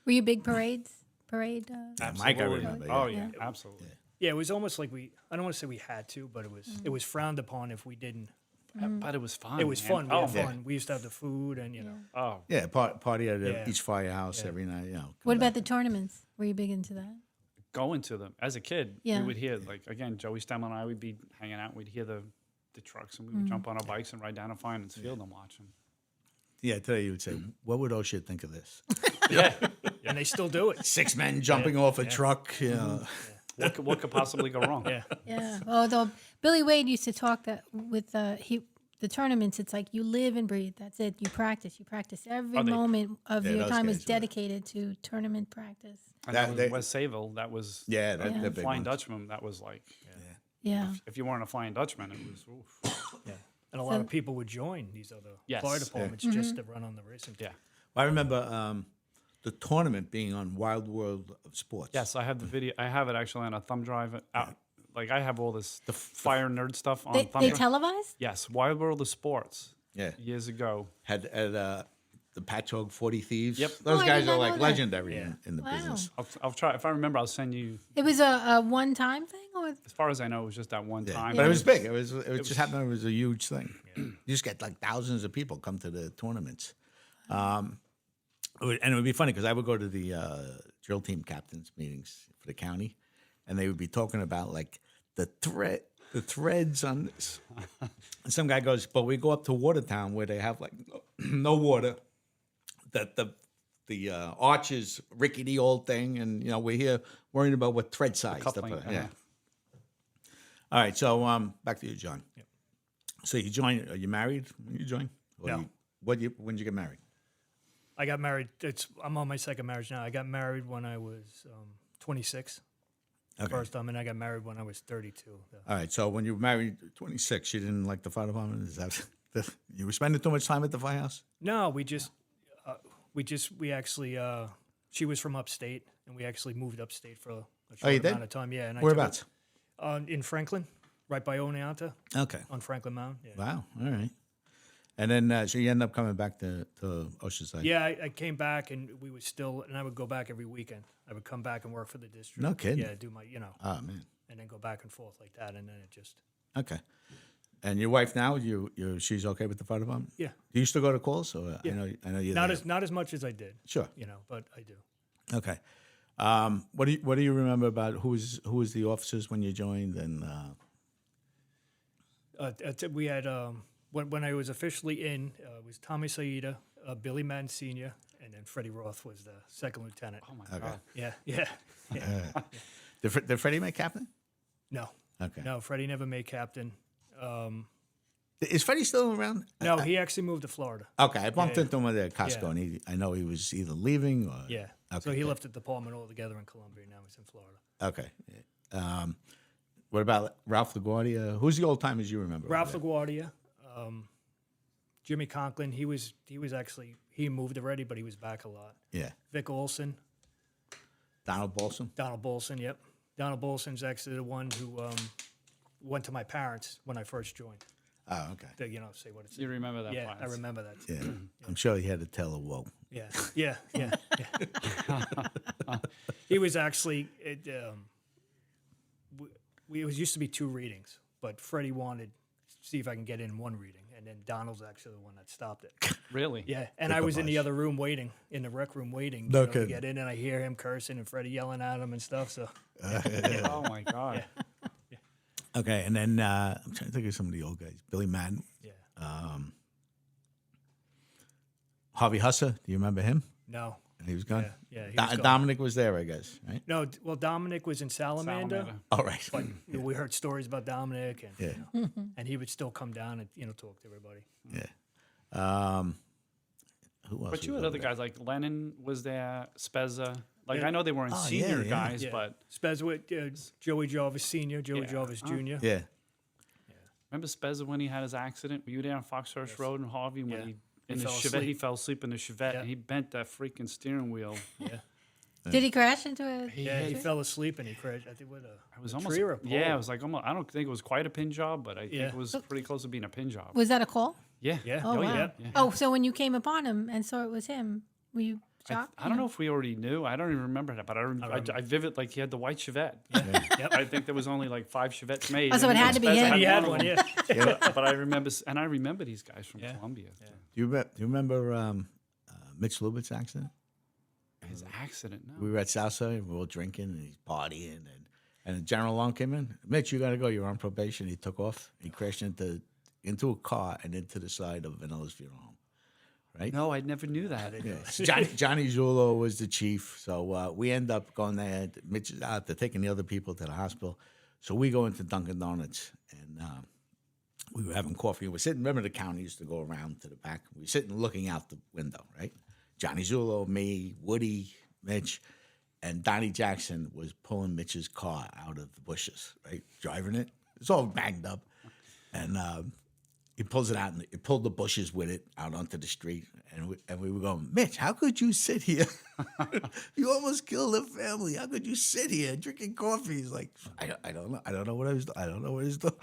Were you big parade? Mike, I remember. Oh, yeah, absolutely. Yeah, it was almost like I don't want to say we had to, but it was frowned upon if we didn't. But it was fun. It was fun. We had fun. Yeah. We used to have the food and, Oh. Yeah, party at each firehouse every night, What about the tournaments? Were you big into that? Going to them. As a kid, Yeah. we would hear, again, Joey Stemmel and I would be hanging out. We'd hear the trucks, and we would jump on our bikes and ride down to Fireman's Field and watch them. Yeah, today you would say, what would OSHA think of this? Yeah. and they still do it. 6 men jumping off a truck, What could possibly go wrong? Yeah. Yeah. Although Billy Wade used to talk that with the tournaments, it's like you live and breathe. That's it. You practice. Every moment of your time is dedicated to tournament practice. And that was Wes Sayville. That was the big Flying ones. Dutchman. That was like, Yeah. if you weren't a Flying Dutchman, it was, oof. Yeah. And a lot of people would join these other fire departments just to run on the racing team. Yeah. I remember the tournament being on Wild World of Sports. Yes, I have the video. I have it actually on a thumb drive. Like I have all this fire nerd stuff on thumb They drive. televised? Yes, Wild World of Sports. Yeah. Years ago. Had the Patchogue 40 Thieves. Yep. Those I guys did are not like know that. legendary in the business. I'll try. If I remember, I'll send you. It was a one-time thing? Or As far as I know, it was just that one time. But it was big. It was just happened. It was a huge thing. You just get like thousands of people come to the tournaments. And it would be funny because I would go to the drill team captains meetings for the county, and they would be talking about like the threads on this. And some guy goes, but we go up to Watertown where they have like no water. That the arches, rickety old thing, and we're here worrying about what thread size. Yeah. All right, so back to you, John. Yep. So you joined? Are you married when you joined? No. When did you get married? I got married. I'm on my second marriage now. I got married when I was 26. Okay. First time, and I got married when I was 32. All right, so when you were married, 26, you didn't like the fire department? Is that you were spending too much time at the firehouse? No, we actually, she was from upstate, and we actually moved upstate for a short amount of time. Yeah. And Whereabouts? In Franklin, right by Oneonta. Okay. On Franklin Mountain. Yeah. Wow. All right. And then, so you end up coming back to Oceanside? Yeah, I came back, and we were still, and I would go back every weekend. I would come back and work for the district. No kidding. Yeah, do my, Oh, man. and then go back and forth like that, and then it just. Okay. And your wife now, she's okay with the fire department? Yeah. Do you used to go to calls? Or Yeah. I know you not as much as I did. Sure. But I do. Okay. What do you remember about who was the officers when you joined? And we had when I was officially in, it was Tommy Saida, Billy Madden Sr., and then Freddie Roth was the second lieutenant. Oh my God. Yeah. Did Freddie make captain? No. Okay. No, Freddie never made captain. Is Freddie still around? No, he actually moved to Florida. Okay, I bumped into him at Costco, Yeah. and I know he was either leaving or Yeah. Okay, So he good. left the department altogether in Columbia. Now he's in Florida. Okay. What about Ralph LaGuardia? Who's the old timers you remember? Ralph LaGuardia, Jimmy Conklin. He was actually he moved already, but he was back a lot. Yeah. Vic Olson, Donald Bolson. Donald Bolson. Yep. Donald Bolson's actually the one who went to my parents when I first joined. Oh, okay. To, say what it's. You remember that? Yeah, Plants. I remember that. Yeah. I'm sure he had to tell a whoa. Yeah. He was actually. It was used to be 2 readings, but Freddie wanted to see if I can get in 1 reading, and then Donald's actually the one that stopped it. Really? Yeah, and I was in the other room waiting, in the rec room waiting to get in, and I hear him cursing and Freddie yelling at him and stuff. So. Oh my God. Yeah. Okay, and then I'm trying to think of some of the old guys. Billy Madden. Yeah. Harvey Husser. Do you remember him? No. And he was gone? Yeah, he was gone. Dominic was there, I guess, right? No, well, Dominic was in Salamander. All right. But we heard stories about Dominic, and Yeah. and he would still come down and talk to everybody. Yeah. Who else? But you was had over other there? guys like Lennon was there, Spezza. Like Yeah. I know they weren't senior guys, Yeah. but Spez with Joey Jarvis Sr., Joey Yeah. Jarvis Jr. Yeah. remember Spezza when he had his accident? Were you there on Foxhurst Road in Harvey when Yeah. he He in the fell Chevette? asleep. He fell asleep in the Chevette Yeah. and he bent that freaking steering wheel. Yeah. Did he crash into a? He fell asleep and he crashed. I think with It was a almost tree or a pole. yeah. It was like almost. I don't think it was quite a pin job, but I think Yeah. it was pretty close to being a pin job. Was that a call? Yeah. Yeah. Oh, wow. yeah. Oh, so when you came upon him and saw it was him, were you I shocked? don't know if we already knew. I don't even remember that, but I vivid like he had the white Chevette. Yep. I think there was only like 5 Chevettes made. Oh, so and it had to be Spezza him. He had of one. them. Yeah. But I remember these guys from Columbia. Do you remember Mitch Lubetz's accident? His accident. No. We were at Southside, we were all drinking, and he's partying, and the general alarm came in. Mitch, you got to go. You're on probation. He took off. He crashed into a car and into the side of Vanilla's funeral home. Right? No, I never knew that. Yeah. Johnny Zulo was the chief, so we end up going there. Mitch is out. They're taking the other people to the hospital, so we go into Dunkin' Donuts, and we were having coffee. We're sitting. Remember, the county used to go around to the back. We're sitting, looking out the window. Right? Johnny Zulo, me, Woody, Mitch, and Donnie Jackson was pulling Mitch's car out of the bushes. Right? Driving it. It's all banged up, and he pulls it out, and he pulled the bushes with it out onto the street. And we were going, Mitch, how could you sit here? You almost killed the family. How could you sit here drinking coffee? He's like, I don't know. I don't know what I was doing. I don't know what he's doing.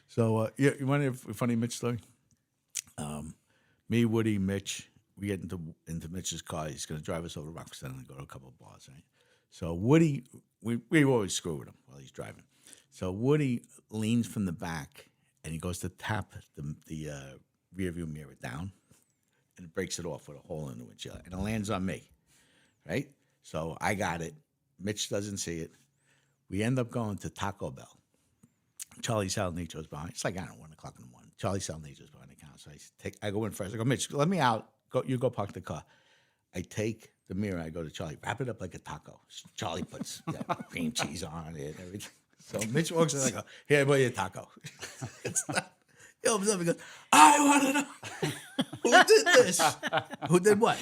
So, you want a funny Mitch story? Me, Woody, Mitch, we get into Mitch's car. He's going to drive us over to Rock Center and go to a couple of bars, right? So Woody, we always screw with him while he's driving. So Woody leans from the back, and he goes to tap the rear view mirror down, and it breaks it off with a hole in the windshield, and it lands on me, right? So I got it. Mitch doesn't see it. We end up going to Taco Bell. Charlie Salanicho's behind. It's like, I don't know, 1 o'clock in the morning. Charlie Salanicho's behind the counter. So I go in first. I go, Mitch, let me out. You go park the car. I take the mirror. I go to Charlie. Wrap it up like a taco. Charlie puts cream cheese on it and everything. So Mitch walks in. I go, here, boy, your taco. It's not. He opens up and goes, I want to know who did this. Who did what?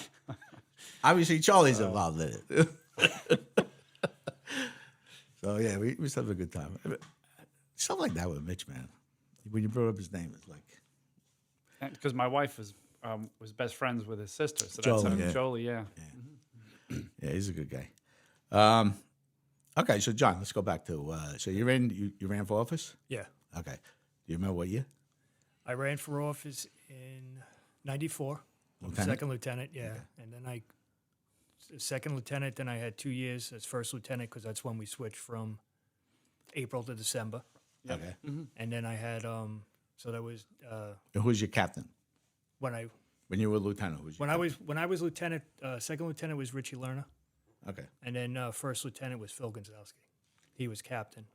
Obviously, Charlie's involved in it. So yeah, we just have a good time. Stuff like that with Mitch, man. When you brought up his name, it's like Because my wife was best friends with his sister. So Jolie, that's yeah. Jolie, yeah. yeah, he's a good guy. Okay, so John, let's go back to so you ran for office? Yeah. Okay. Do you remember what year? I ran for office in '94. Lieutenant? Second lieutenant, yeah. Okay. And then second lieutenant, then I had 2 years as first lieutenant because that's when we switched from April to December. Yep. Okay. Mm-hmm. And then I had, so that was And who's your captain? when you were lieutenant, who's your I was lieutenant, second lieutenant was Richie Lerner. Okay. And then first lieutenant was Phil Gonzalski. He was captain.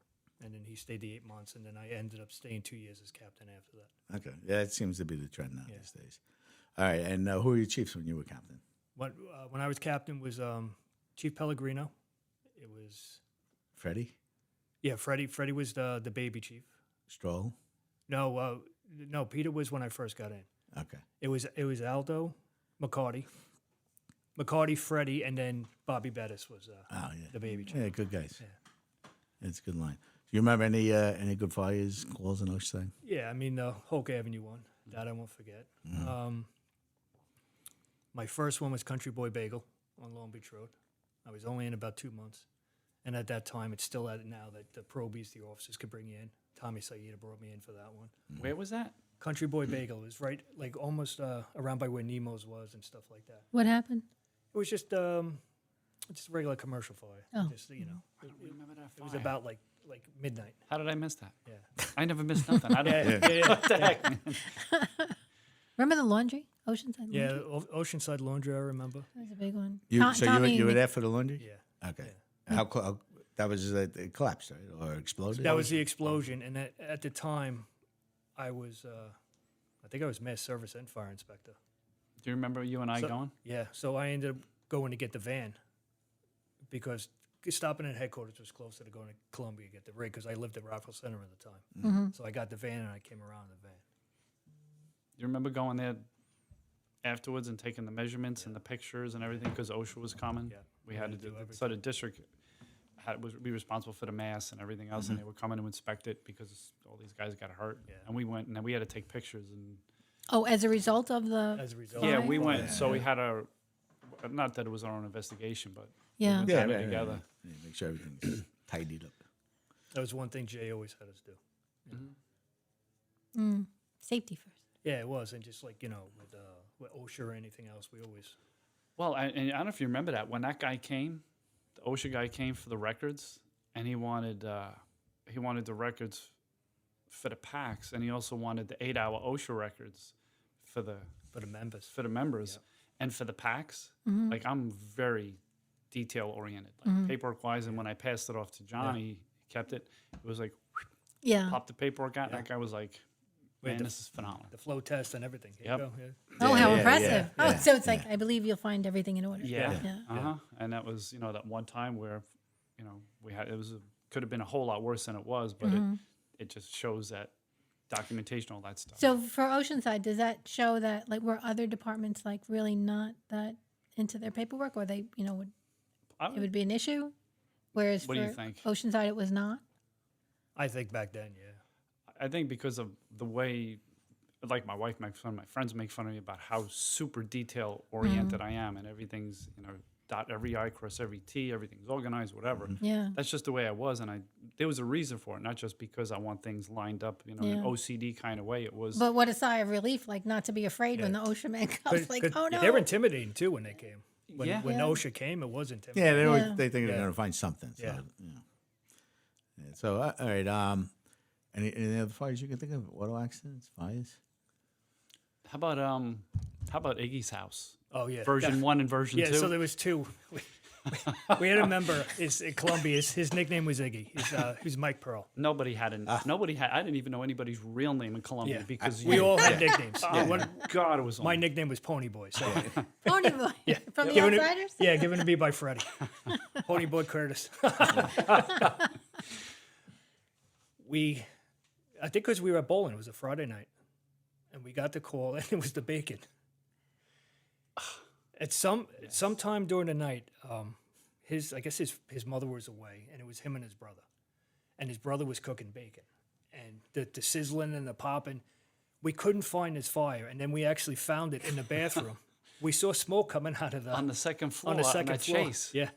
And then he stayed the 8 months, and then I ended up staying 2 years as captain after that. Okay. Yeah, it seems to be the trend now these days. All right, and who were your chiefs when you were captain? When I was captain was Chief Pellegrino. It was Freddie? yeah, Freddie was the baby chief. Stroll? No, Peter was when I first got in. Okay. It was Aldo, McCarty, Freddie, and then Bobby Bettis was the baby chief. Yeah, good guys. Yeah. It's a good line. Do you remember any good fires, calls in Oceanside? Yeah, I mean the Hoke Avenue one. That I won't forget. Mm-hmm. My first one was Country Boy Bagel on Long Beach Road. I was only in about 2 months. And at that time, it's still at it now that the probies, the officers could bring you in. Tommy Saida brought me in for that one. Where was that? Country Boy Bagel. It was right, like almost around by where Nemo's was and stuff like that. What happened? It was just a regular commercial fire. Oh. Just, you know. I don't remember that It was fire. about like midnight. How did I miss that? Yeah. I never missed nothing. I don't, what the heck, man? Remember the laundry? Oceanside laundry? Yeah, Oceanside Laundry, I remember. That was a big one. So you were there for the laundry? Yeah. Okay. How that was it collapsed, right, or exploded? That was the explosion, and at the time, I was, I think I was mass service and fire inspector. Do you remember you and I going? Yeah, so I ended up going to get the van because stopping at headquarters was closer to going to Columbia to get the rig because I lived at Rockville Center at the time. So I got the van and I came around in the van. You remember going there afterwards and taking the measurements and the pictures and everything because OSHA was coming? Yeah. We had to do everything. so the district was be responsible for the mass and everything else, and they were coming to inspect it because all these guys got hurt. Yeah. And we went and then we had to take pictures and Oh, as a result of the. As a result, yeah, Fire? we went. So we had a not that it was our own investigation, but Yeah. we Yeah, went right, together. Yeah, make sure everything's tidied up. that was one thing Jay always had us do. Safety first. Yeah, it was, and just like with OSHA or anything else, we always. Well, and I don't know if you remember that when that guy came, the OSHA guy came for the records, and he wanted the records for the packs, and he also wanted the 8-hour OSHA records for the members. members, and for the packs. Like I'm very detail oriented, like paperwork wise, and when I passed it off to Johnny, he kept it. It was like Yeah. popped the paperwork out. And that guy was like, "Man, the- this is phenomenal." The flow test and everything. Here Yep. you go. Yeah. Oh, how yeah, impressive. yeah, Oh, so it's like, I believe you'll find everything in order. Yeah. Yeah. Uh-huh. And that was, that one time where, we had, could have been a whole lot worse than it was, but it just shows that documentation, all that stuff. So for Oceanside, does that show that, like, were other departments, like, really not that into their paperwork, or they, it would be an issue? Whereas What do for you think? Oceanside, it was not? I think back then, yeah. I think because of the way, like my wife makes fun, my friends make fun of me about how super detail oriented I am, and everything's, dot every I, cross every T, everything's organized, whatever. Yeah. That's just the way I was, and there was a reason for it, not just because I want things lined up, in an OCD kind of way. It was. But what a sigh of relief, like, not to be afraid when the OSHA man comes, like, oh no. They were intimidating too when they came. When Yeah. OSHA came, it was intimidating. Yeah, Yeah. they think they're Yeah. going to find something. So, Yeah. Yeah, so all right. Any other fires you can think of? Auto accidents, fires? How about Iggy's house? Oh yeah, Version 1 and version 2. Yeah, so there was two. We had a member in Columbia. His nickname was Iggy. He's Mike Pearl. Nobody had I didn't even know anybody's real name in Columbia Yeah, because we all had nicknames. Oh my God, it was My nickname was Pony Boy. So Pony Boy. From the given Outsiders? given to me by Freddie. Pony Boy Curtis. I think because we were at bowling, it was a Friday night, and we got the call, and it was the bacon. At sometime during the night, his mother was away, and it was him and his brother, and his brother was cooking bacon, and the sizzling and the popping, we couldn't find his fire, and then we actually found it in the bathroom. We saw smoke coming out of on the second floor. on the second that floor. chase. Yeah,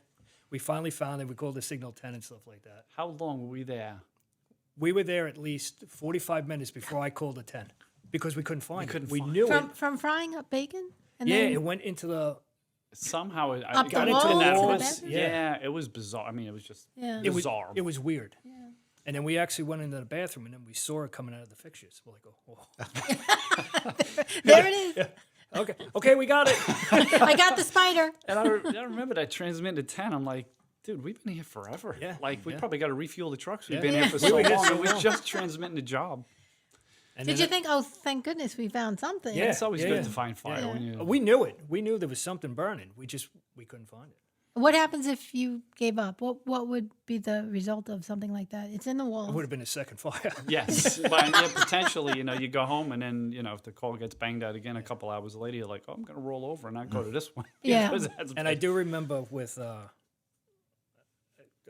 we finally found it. We called the signal 10 and stuff like that. How long were we there? We were there at least 45 minutes before I called the 10 because we couldn't find it. We find knew it. From frying up bacon? And Yeah, then it went into the. Somehow it Up the got walls into to that. the Was, bedroom? yeah, it was bizarre. I mean, it was just bizarre. It was weird. Yeah. And then we actually went into the bathroom and then we saw it coming out of the fixtures. We're like, oh. there it is. Yeah. Okay, we got it. I got the spider. And I remember that transmitted to 10. I'm like, dude, we've been here forever. Yeah, Like, we yeah. probably got to refuel the trucks. We've Yeah. been here for so long. It was just transmitting the job. And Did then you think, oh, thank goodness we found something? Yeah. It's always good to find fire. Yeah. When you, We knew it. We knew there was something burning. We couldn't find it. What happens if you gave up? What would be the result of something like that? It's in the It walls. would have been a second fire. yes. But yeah, potentially, you go home and then, if the call gets banged out again a couple hours later, you're like, oh, I'm going to roll over and not go to this one. Yeah. Because that's And I do remember with, I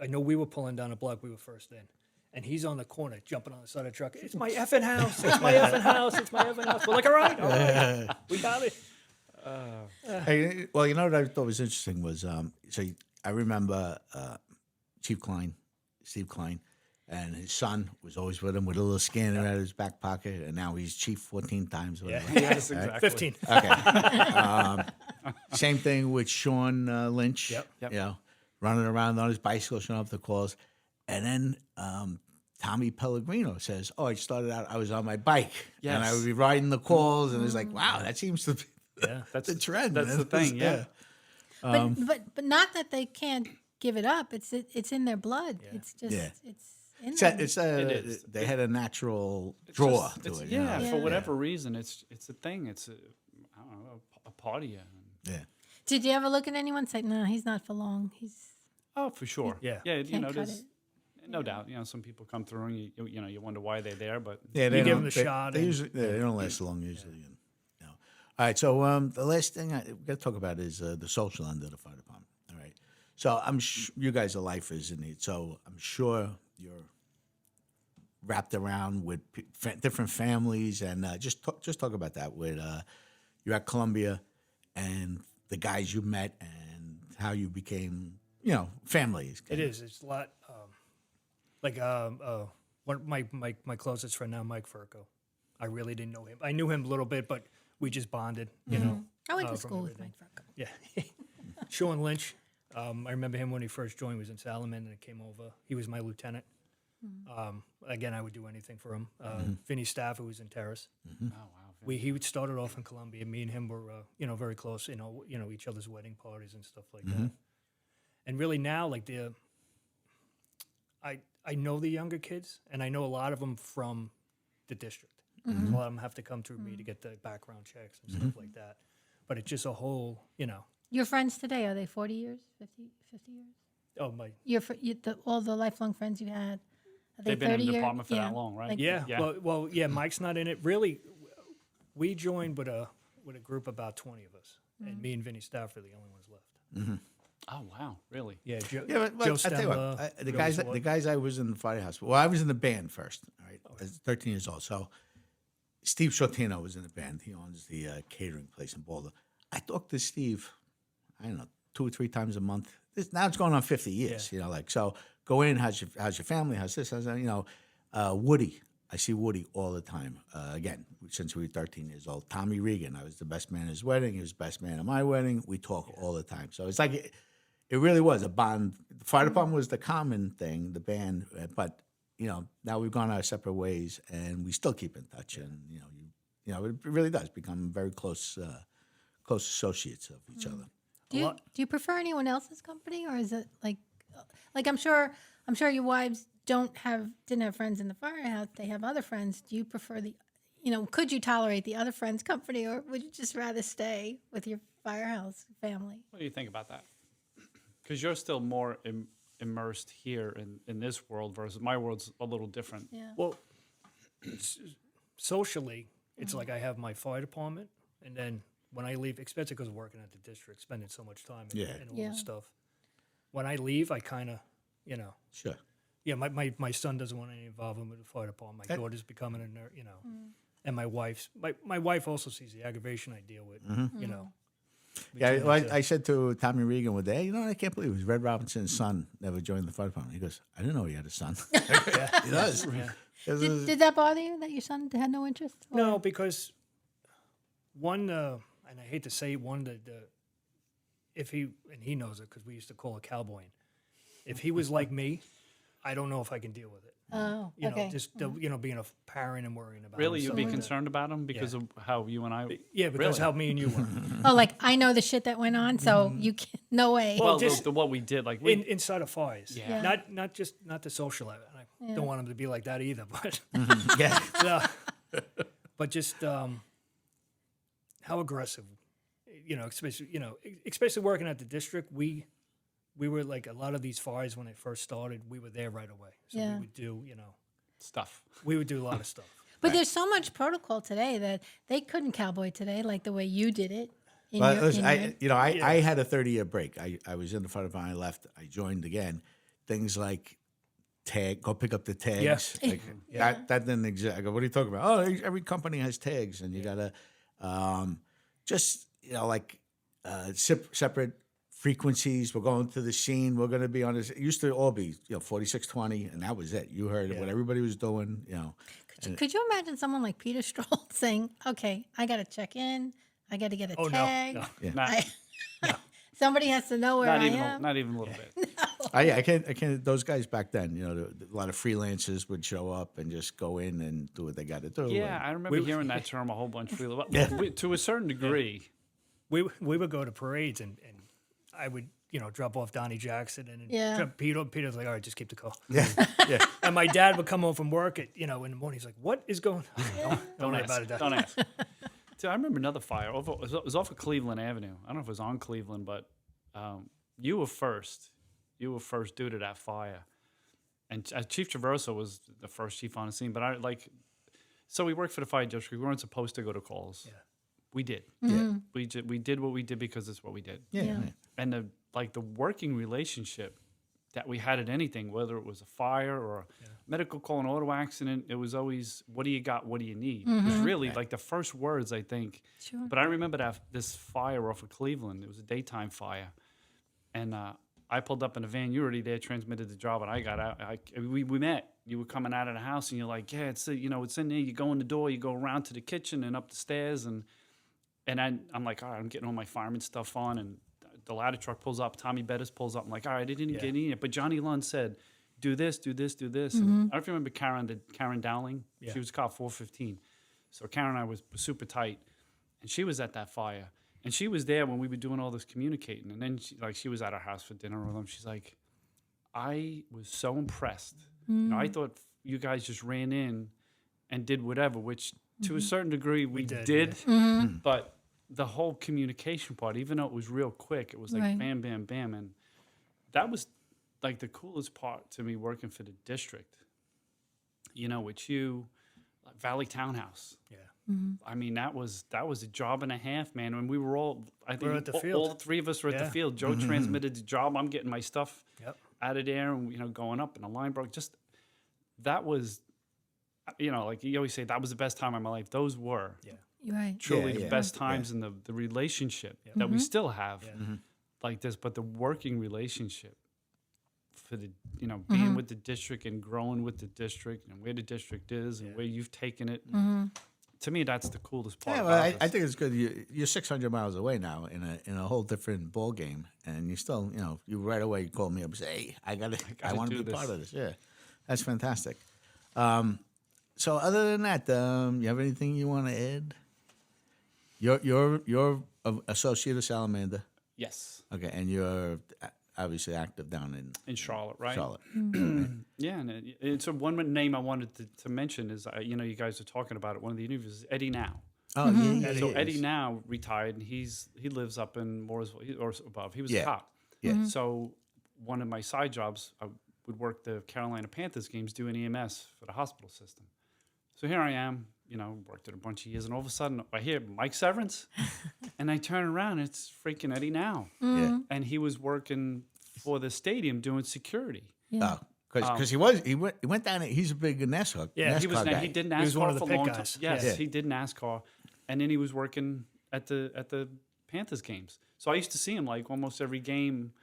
know we were pulling down a block. We were first in. And he's on the corner jumping on the side of the truck. It's my effing house. It's my effing house. It's my effing house. We're like, all right. We got it. Hey, well, what I thought was interesting was, I remember Chief Klein, Steve Klein, and his son was always with him with a little scanner out of his back pocket, and now he's chief 14 times. Whatever. Yes, exactly. 15. Okay. Same thing with Sean Lynch. Yep. You know, running around on his bicycle, showing up the calls, and then Tommy Pellegrino says, "Oh, I started out. I was on my bike, and I would be riding the calls, and it's like, wow, that seems to be That's the trend. That's the thing. Yeah. But not that they can't give it up. It's in their blood. It's just it's in them. It is. They had a natural draw Just- to it's- it. Yeah, You know? for whatever reason, it's a thing. It's I don't know, a party. Yeah. Did you ever look at anyone and say, "No, he's not for long. He's Oh, for sure. Yeah. Yeah. You Can't know, cut there's it." no doubt. You know, some people come through and you wonder why they're there, but Yeah, they You give don't- them a they- shot They, and- usually, they don't last long usually. And, you know. All right, so the last thing we got to talk about is the social end of the fire department. All right, so you guys are lifers in it, so I'm sure you're wrapped around with different families, and just talk about that. With you're at Columbia, and the guys you met, and how you became, families. It is. It's a lot. One my closest friend now, Mike Furco. I really didn't know him. I knew him a little bit, but we just bonded. You know. I went to from school with everything. Mike Furco. Yeah. Sean Lynch. I remember him when he first joined. He was in Salamander and came over. He was my lieutenant. Again, I would do anything for him. Vinny Staff, who was in Terrace. oh wow. He started off in Columbia. Me and him were, very close. Each other's wedding parties and stuff like that. And really now, like I know the younger kids, and I know a lot of them from the district. A lot of them have to come through me to get the background checks and stuff like that. But it's just a whole, Your friends today, are they 40 years, 50 years? Oh my. All the lifelong friends you had, are they They've been 30 in the years? department for that long, right? Like- Yeah. Yeah. Well, yeah. Mike's not in it. Really, we joined with a group about 20 of us, and me and Vinny Staff are the only ones left. Oh wow, really? Yeah. Yeah, Joe but I tell you what, Stemla, the Joe guys I was in the Firehouse. Well, I was in the band first. All right, I was 13 years old. So Steve Shortino was in the band. He owns the catering place in Boulder. I talked to Steve, I don't know, 2 or 3 times a month. Now it's going on 50 years. So go in. How's your family? How's this? How's that? Woody. I see Woody all the time. Again, since we were 13 years old. Tommy Regan. I was the best man at his wedding. He was the best man at my wedding. We talk all the time. So it's like it really was a bond. The fire department was the common thing, the band, but now we've gone our separate ways, and we still keep in touch. And it really does become very close associates of each other. Do you prefer anyone else's company, or is it like I'm sure your wives didn't have friends in the firehouse. They have other friends. Do you prefer could you tolerate the other friend's company, or would you just rather stay with your firehouse family? What do you think about that? Because you're still more immersed here in this world versus my world's a little different. Yeah. Well, socially, it's like I have my fire department, and then when I leave, especially because of working at the district, spending so much time and all this stuff. When I leave, I kind of, Sure. Yeah, my son doesn't want any involvement with the fire department. My daughter's becoming a nerd, and my wife also sees the aggravation I deal with, Yeah, well, I said to Tommy Regan one day, I can't believe it was Red Robinson's son never joined the fire department. He goes, I didn't know he had a son. He does. Did that bother you that your son had no interest? Or- No, because one, and I hate to say one, if he knows it because we used to call it cowboying. If he was like me, I don't know if I can deal with it. Oh, okay. Being a parent and worrying about Really, him, you'd stuff be like that. concerned about them because of how you and I. Yeah, because Really? how me and you were. Oh, like I know the shit that went on, so you can no way. Well, Well, just- what we did, like Inside of fires. Yeah. Not the social. I don't want him to be like that either, but Yeah. but just how aggressive, especially working at the district. We were like a lot of these fires when they first started. We were there right away, so Yeah. we would do stuff. we would do a lot of stuff. But there's so much protocol today that they couldn't cowboy today like the way you did it. Well, listen, I had a 30-year break. I was in the fire department. I left. I joined again. Things like go pick up the tags. Yeah. Like, that didn't exist. I go, what are you talking about? Oh, every company has tags, and you gotta separate frequencies. We're going to the scene. We're going to be on this. It used to all be, 4620, and that was it. You heard what everybody was doing, Could you imagine someone like Peter Stroll saying, okay, I got to check in. I got to get a tag. No. Yeah. Somebody has to know where I am. Not even a little bit. I can't. Those guys back then, a lot of freelancers would show up and just go in and do what they got to do. Yeah, I remember hearing that term a whole bunch. To a certain degree. We would go to parades and I would, drop off Donnie Jackson and drop Peter. Peter's like, all right, just keep the call. Yeah, yeah. And my dad would come home from work at, in the morning. He's like, what is going on? Don't worry about it, Dad. Don't ask. So I remember another fire. It was off of Cleveland Avenue. I don't know if it was on Cleveland, but you were first. You were first due to that fire. And Chief Traverso was the first chief on the scene. But so we worked for the fire district. We weren't supposed to go to calls. Yeah. We did. Yeah. We did what we did because it's what we did. Yeah. And the working relationship that we had at anything, whether it was a fire or a medical call, an auto accident, it was always, what do you got? What do you need? It was really like the first words, I think. Sure. But I remember this fire off of Cleveland. It was a daytime fire. And I pulled up in a van. You were already there, transmitted the job, and I got out. We met. You were coming out of the house, and you're like, yeah, it's it's in there. You go in the door, you go around to the kitchen and up the stairs, and I'm like, all right, I'm getting all my fireman stuff on, and the ladder truck pulls up. Tommy Bettis pulls up. I'm like, all right, I didn't get in yet. But Johnny Lund said, do this, do this, do this. And I don't know if you remember Karen Dowling. Yeah. She was cop 415. So Karen and I was super tight, and she was at that fire. And she was there when we were doing all this communicating. And then she was at our house for dinner with them. She's like, I was so impressed. I thought you guys just ran in and did whatever, which to a certain degree we did. But the whole communication part, even though it was real quick, it was like bam, bam, bam. And that was like the coolest part to me working for the district. With you, like Valley Townhouse. Yeah. I mean, that was a job and a half, man. When we were all, I think at the field. All three of us were at the field. Joe transmitted the job. I'm getting my stuff out of there and, going up and the line broke. Just, that was, like you always say, that was the best time of my life. Those were truly the best times in the relationship that we still have like this. But the working relationship for the, being with the district and growing with the district and where the district is and where you've taken it. To me, that's the coolest part. Yeah, well, I think it's good. You're 600 miles away now in a whole different ball game, and you still, you right away call me up and say, "Hey, I want to be part of this." Yeah, that's fantastic. So, other than that, you have anything you want to add? You're an associate of Salamander. Yes. Okay, and you're obviously active down in Charlotte, right? Charlotte. Yeah, and it's one name I wanted to mention is, you guys are talking about it. One of the interviews is Eddie Now. Oh, yeah. So Eddie Now retired, and he lives up in Mooresville or above. He was a cop. Yeah. So one of my side jobs, I would work the Carolina Panthers games doing EMS for the hospital system. So here I am, worked it a bunch of years, and all of a sudden I hear Mike Severance, and I turn around, and it's freaking Eddie Now. Yeah. And he was working for the stadium doing security. Yeah. Because he went down. He's a big NASCAR. Yeah, he did NASCAR he was one of the for a pit long guys. time. Yes, Yeah. he did NASCAR, and then he was working at the Panthers games. So I used to see him like almost every game.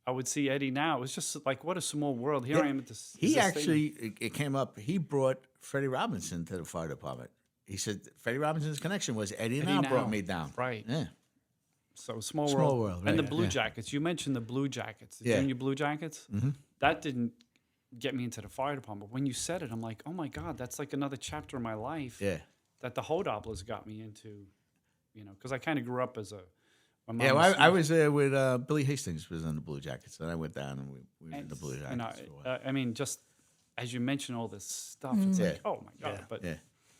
I would see Eddie Now. It was just like, what a small world. Here I am at this. He actually, it came up. He brought Freddie Robinson to the fire department. He said Freddie Robinson's connection was Eddie Now brought me down. Right. Yeah. So small world. world. Right. And the Blue Jackets. You mentioned the Blue Jackets, the Junior Blue Jackets. That didn't get me into the fire department. But when you said it, I'm like, oh my God, that's like another chapter of my life. Yeah. That the Hodopplers got me into, because I kind of grew up as a. Yeah, well, I was there with Billy Hastings was in the Blue Jackets, and I went down and we were in the Blue Jackets. I mean, just as you mention all this stuff, it's like, oh my God. But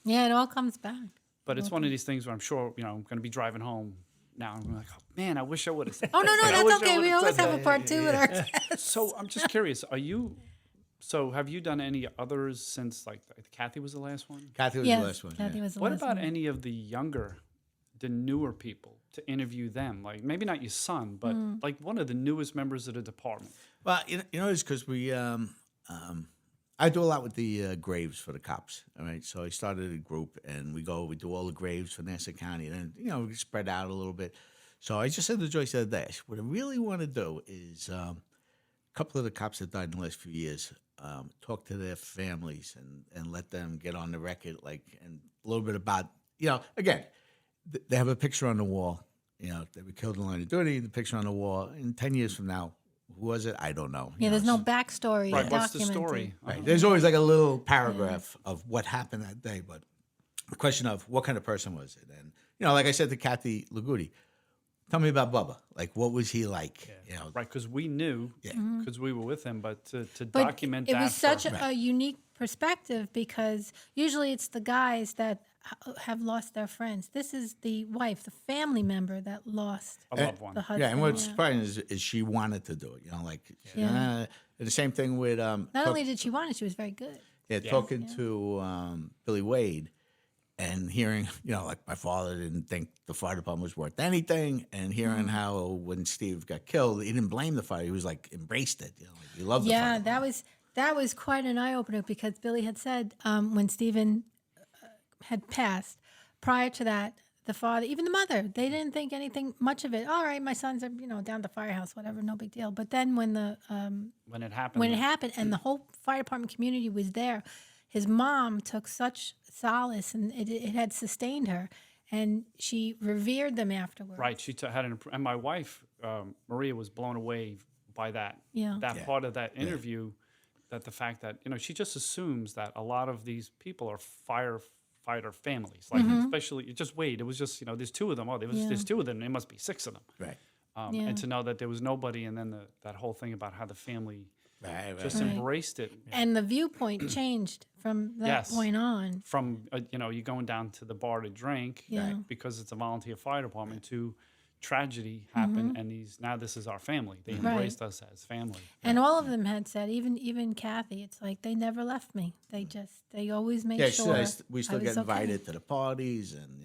yeah, it all comes back. But it's one of these things where I'm sure, I'm going to be driving home now. I'm like, oh, man, I wish I would have said Oh, no, that's okay. We always have a part two with our guests. So I'm just curious, have you done any others since, like, Kathy was the last one? Kathy was the last one. Kathy was the What last about one. any of the newer people to interview them? Like, maybe not your son, but like one of the newest members of the department. Well, it's because we, I do a lot with the graves for the cops. All right, so I started a group, and we do all the graves for Nassau County, and then we spread out a little bit. So I just said to Joyce the other day, what I really want to do is a couple of the cops that died in the last few years, talk to their families and let them get on the record, and a little bit about, again, they have a picture on the wall, they were killed in the line of duty, the picture on the wall. In 10 years from now, who was it? I don't know. Yeah, there's no backstory. Right, what's the documented. story? Right. There's always like a little paragraph of what happened that day, but the question of what kind of person was it? And, like I said to Kathy Lagudi, tell me about Bubba. Like, what was he like? Right, because we knew, because we were with him, but to But document it that was such for, a unique perspective because usually it's the guys that have lost their friends. This is the wife, the family member that lost a loved one. the husband. Yeah, and what's surprising is she wanted to do it. The same thing with Not only did she want it, she was very good. talking to Billy Wade and hearing, like my father didn't think the fire department was worth anything, and hearing how when Steve got killed, he didn't blame the fire. He was like embraced it. He loved the fire Yeah, department. that was quite an eye opener because Billy had said when Stephen had passed, prior to that, the father, even the mother, they didn't think anything much of it. All right, my son's down the firehouse, whatever, no big deal. But then when it happened, and the whole fire department community was there, his mom took such solace, and it had sustained her, and she revered them afterwards. right, she had and my wife, Maria, was blown away by that. Yeah. That part of that interview, that the fact that, she just assumes that a lot of these people are firefighter families, like especially just Wade. It was just, there's two of them. Oh, there's two of them. There must be six of them. Right. And to know that there was nobody, and then that whole thing about how the family just Right. embraced it. And the viewpoint changed from that point on. From, you going down to the bar to drink because it's a volunteer fire department to tragedy happened, and now this is our family. They embraced us as family. And all of them had said, even Kathy, it's like they never left me. They always made sure. We still I get was okay. invited to the parties, and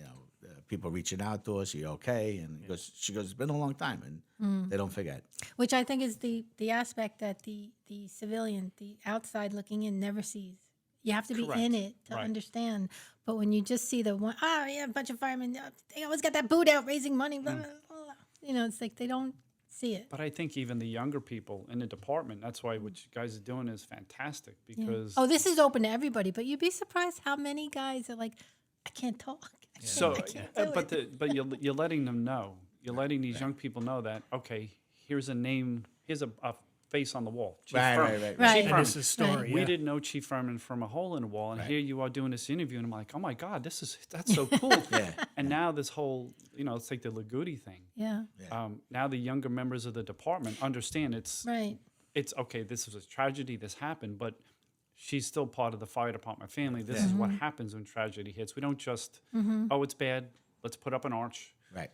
people reaching out to us. Are you okay? And she goes, it's been a long time, and they don't forget. Which I think is the aspect that the civilian, the outside looking in, never sees. You have to be in it to understand. But when you just see the one, a bunch of firemen, they always got that boot out raising money. Blah, blah, blah. It's like they don't see it. But I think even the younger people in the department, that's why what you guys are doing is fantastic because... Oh, this is open to everybody, but you'd be surprised how many guys are like, I can't talk. I can't do it. But you're letting them know. You're letting these young people know that, okay, here's a name, here's a face on the wall. Chief Furman. Right. Chief And Furman. it's a story. We didn't know Chief Furman from a hole in the wall, and here you are doing this interview, and I'm like, oh my God, that's so cool. And now this whole, it's like the Lagudi thing. Yeah. Now the younger members of the department understand it's okay, this was a tragedy, this happened, but she's still part of the fire department family. This is what happens when tragedy hits. We don't just, it's bad, let's put up an arch. Right.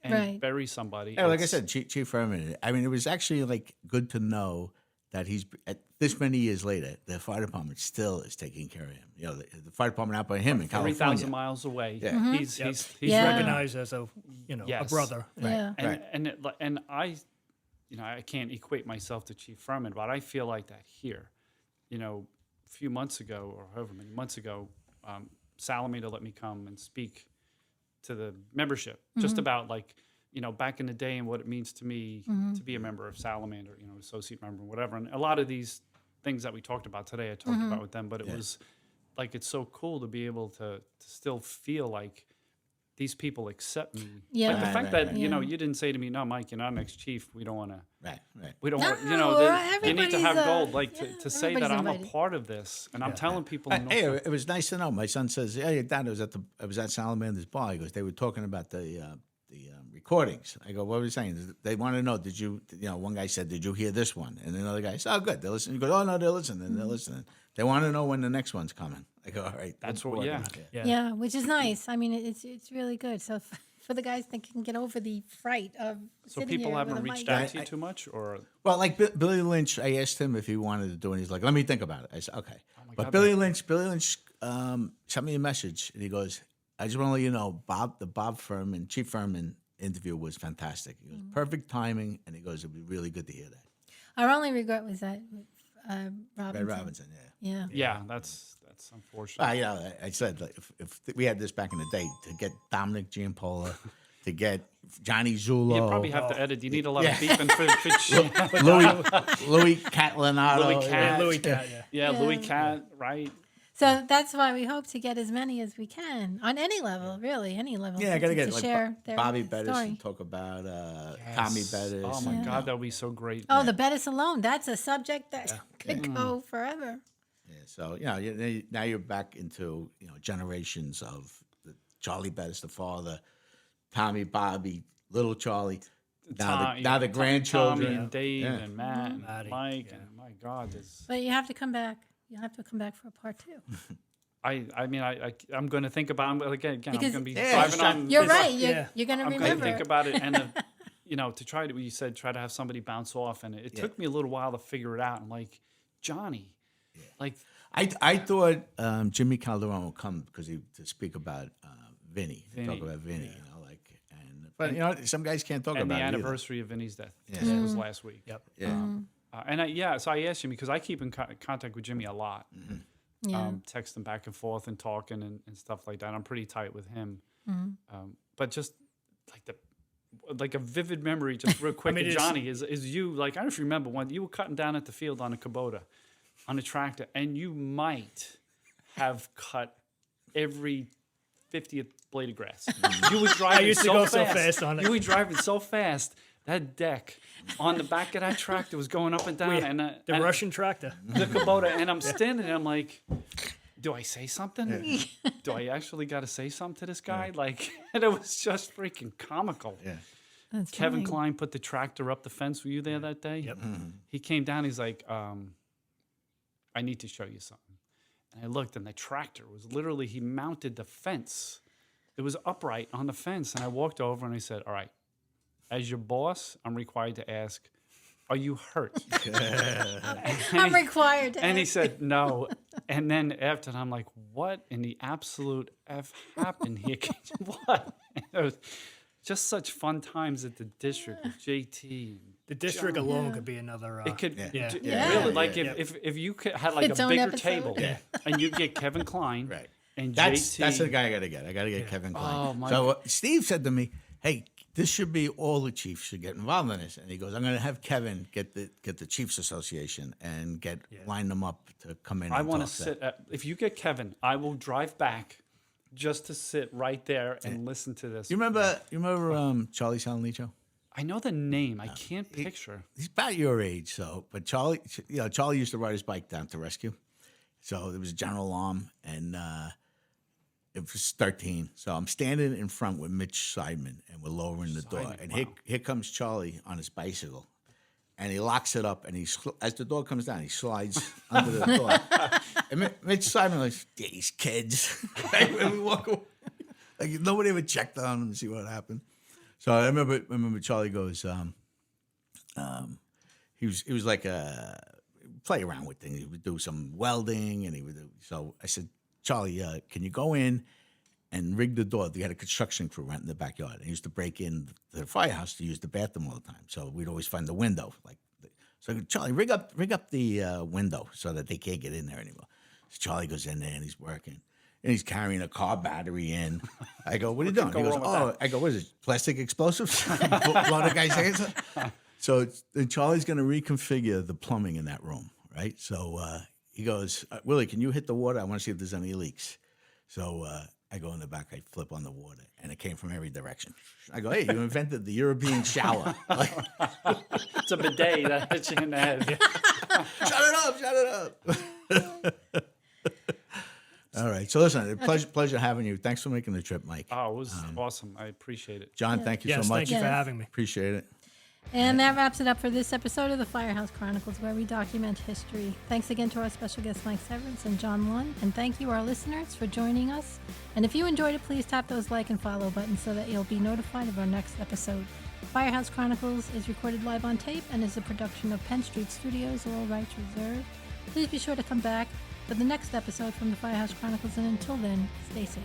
And bury somebody. Yeah, like I said, Chief Furman. I mean, it was actually good to know that he's at this many years later, the fire department still is taking care of him. The fire department out by him in California, 3,000 miles away. Yeah. He's recognized as a a brother. Yeah. And I can't equate myself to Chief Furman, but I feel like that here. A few months ago, or however many months ago, Salamander let me come and speak to the membership, just about back in the day and what it means to me to be a member of Salamander, associate member, whatever. And a lot of these things that we talked about today, I talked about with them, but it was like, it's so cool to be able to still feel like these people accept me. Yeah. Like the fact that, you didn't say to me, no, Mike, you're not next chief. We don't want to. Right. We don't want, you need to have gold. Like to say that I'm a part of this, and I'm telling people. Hey, it was nice to know. My son says, "Hey, Dad, I was at Salamander's bar." He goes, "They were talking about the recordings." I go, "What were you saying?" They want to know. Did you? One guy said, "Did you hear this one?" And another guy said, "Oh, good. They're listening." He goes, "Oh no, they're listening. They're listening. They want to know when the next one's coming." I go, "All right." That's what. Yeah, which is nice. I mean, it's really good. So for the guys that can get over the fright of So sitting people here haven't with a reached mic. out to you too much, or Well, like Billy Lynch, I asked him if he wanted to do it. And he's like, "Let me think about it." I said, "Okay." But God, Billy Lynch sent me a message, and he goes, "I just want to let you know, Chief Furman interview was fantastic. He goes, perfect timing, and he goes, it'd be really good to hear that." Our only regret was that Robinson. Ray Robinson, Yeah. yeah, that's unfortunate. I said like, if we had this back in the day, to get Dominic Giampola to get Johnny Zullo. You probably have to edit. You need a lot of beeping for Louis Catalinato. Louis Cat. Louis Cat, Yeah, Louis Cat, right? So that's why we hope to get as many as we can on any level, really, any level. Yeah, I got to get share their Bobby Bettis story. and talk about Tommy Bettis. Oh my God, that would be so great. Oh, the Bettis alone. That's a subject that could go forever. Yeah, so now you're back into generations of the Charlie Bettis, the father, Tommy, Bobby, little Charlie. Now the grandchildren, Tommy and Dave and Matt and Mike, and my God, But you have to come back. You'll have to come back for a part 2. I'm going to think about it again. I'm Because- going to be driving on. You're this- right. You're going to I'm going remember. to think about it, and to try to. You said try to have somebody bounce off, and it took me a little while to figure it out. I'm like, Johnny, like I thought Jimmy Calderon would come because to speak about Vinny, talk about Vinny, but some guys can't talk and about the it anniversary of Vinny's death. Yeah. That was last week. Yep. Yeah. So I asked him because I keep in contact with Jimmy a lot, texting back and forth and talking and stuff like that. I'm pretty tight with him, but just like a vivid memory, just real quick. And Johnny is you. Like I don't know if you remember when you were cutting down at the field on a Kubota, on a tractor, and you might have cut every 50th blade of grass. You were driving I used to go so fast on it. You were driving so fast. That deck on the back of that tractor was going up and down. The Russian tractor. The Kubota. And I'm standing there, I'm like, do I say something? Yeah. Do I actually got to say something to this guy? Yeah. And it was just freaking comical. Yeah. That's Kevin funny. Klein put the tractor up the fence. Were you there that day? Yep. Mm-hmm. He came down. He's like, I need to show you something. And I looked, and the tractor was literally, he mounted the fence. It was upright on the fence. And I walked over, and I said, all right, as your boss, I'm required to ask, are you hurt? I'm required to And he ask. said, no. And then after that, I'm like, what in the absolute F happened here? What? And it was just such fun times at the district with JT. The district alone could be another. It could, Yeah. really, like Yeah. if you had like Its a own bigger episode. table and you get Kevin Klein Right. and That's JT. the guy I got to get. I got to get Kevin Klein. Oh, my so Steve said to me, "Hey, this should be all the Chiefs should get involved in this." And he goes, "I'm going to have Kevin get the Chiefs Association and line them up to come in." I and want to talk sit at, if you get Kevin, I will drive back just to sit right there and listen to this. You remember Charlie Salamander? I know the name. I can't picture. He's about your age, but Charlie used to ride his bike down to rescue. So there was a general alarm, and it was 13. So I'm standing in front with Mitch Seidman, and we're lowering the door. And here comes Charlie on his bicycle, and he locks it up. And as the door comes down, he slides under the door. And Mitch Seidman like, these kids. And we walk away. Like nobody ever checked on him to see what happened. So I remember Charlie goes, he was like play around with things. He would do some welding, and so I said, Charlie, can you go in and rig the door? They had a construction crew right in the backyard, and he used to break in the firehouse to use the bathroom all the time. So we'd always find the window. So Charlie, rig up the window so that they can't get in there anymore. So Charlie goes in there and he's working. And he's carrying a car battery in. I go, what are you doing? He goes, I go, what is it, plastic explosives? Blow the guy's hands up? So then Charlie's going to reconfigure the plumbing in that room, right? So he goes, Willie, can you hit the water? I want to see if there's any leaks. So I go in the back, I flip on the water, and it came from every direction. I go, hey, you invented the European shower. It's a bidet that hits you in the head. Shut it up. All right. So listen, pleasure having you. Thanks for making the trip, Mike. Oh, it was awesome. I appreciate it. John, thank you so much. Thank you for having me. Appreciate it. And that wraps it up for this episode of the Firehouse Chronicles, where we document history. Thanks again to our special guests, Mike Severance and John Lund. And thank you, our listeners, for joining us. And if you enjoyed it, please tap those like and follow buttons so that you'll be notified of our next episode. Firehouse Chronicles is recorded live on tape and is a production of Penn Street Studios, all rights reserved. Please be sure to come back for the next episode from the Firehouse Chronicles, and until then, stay safe.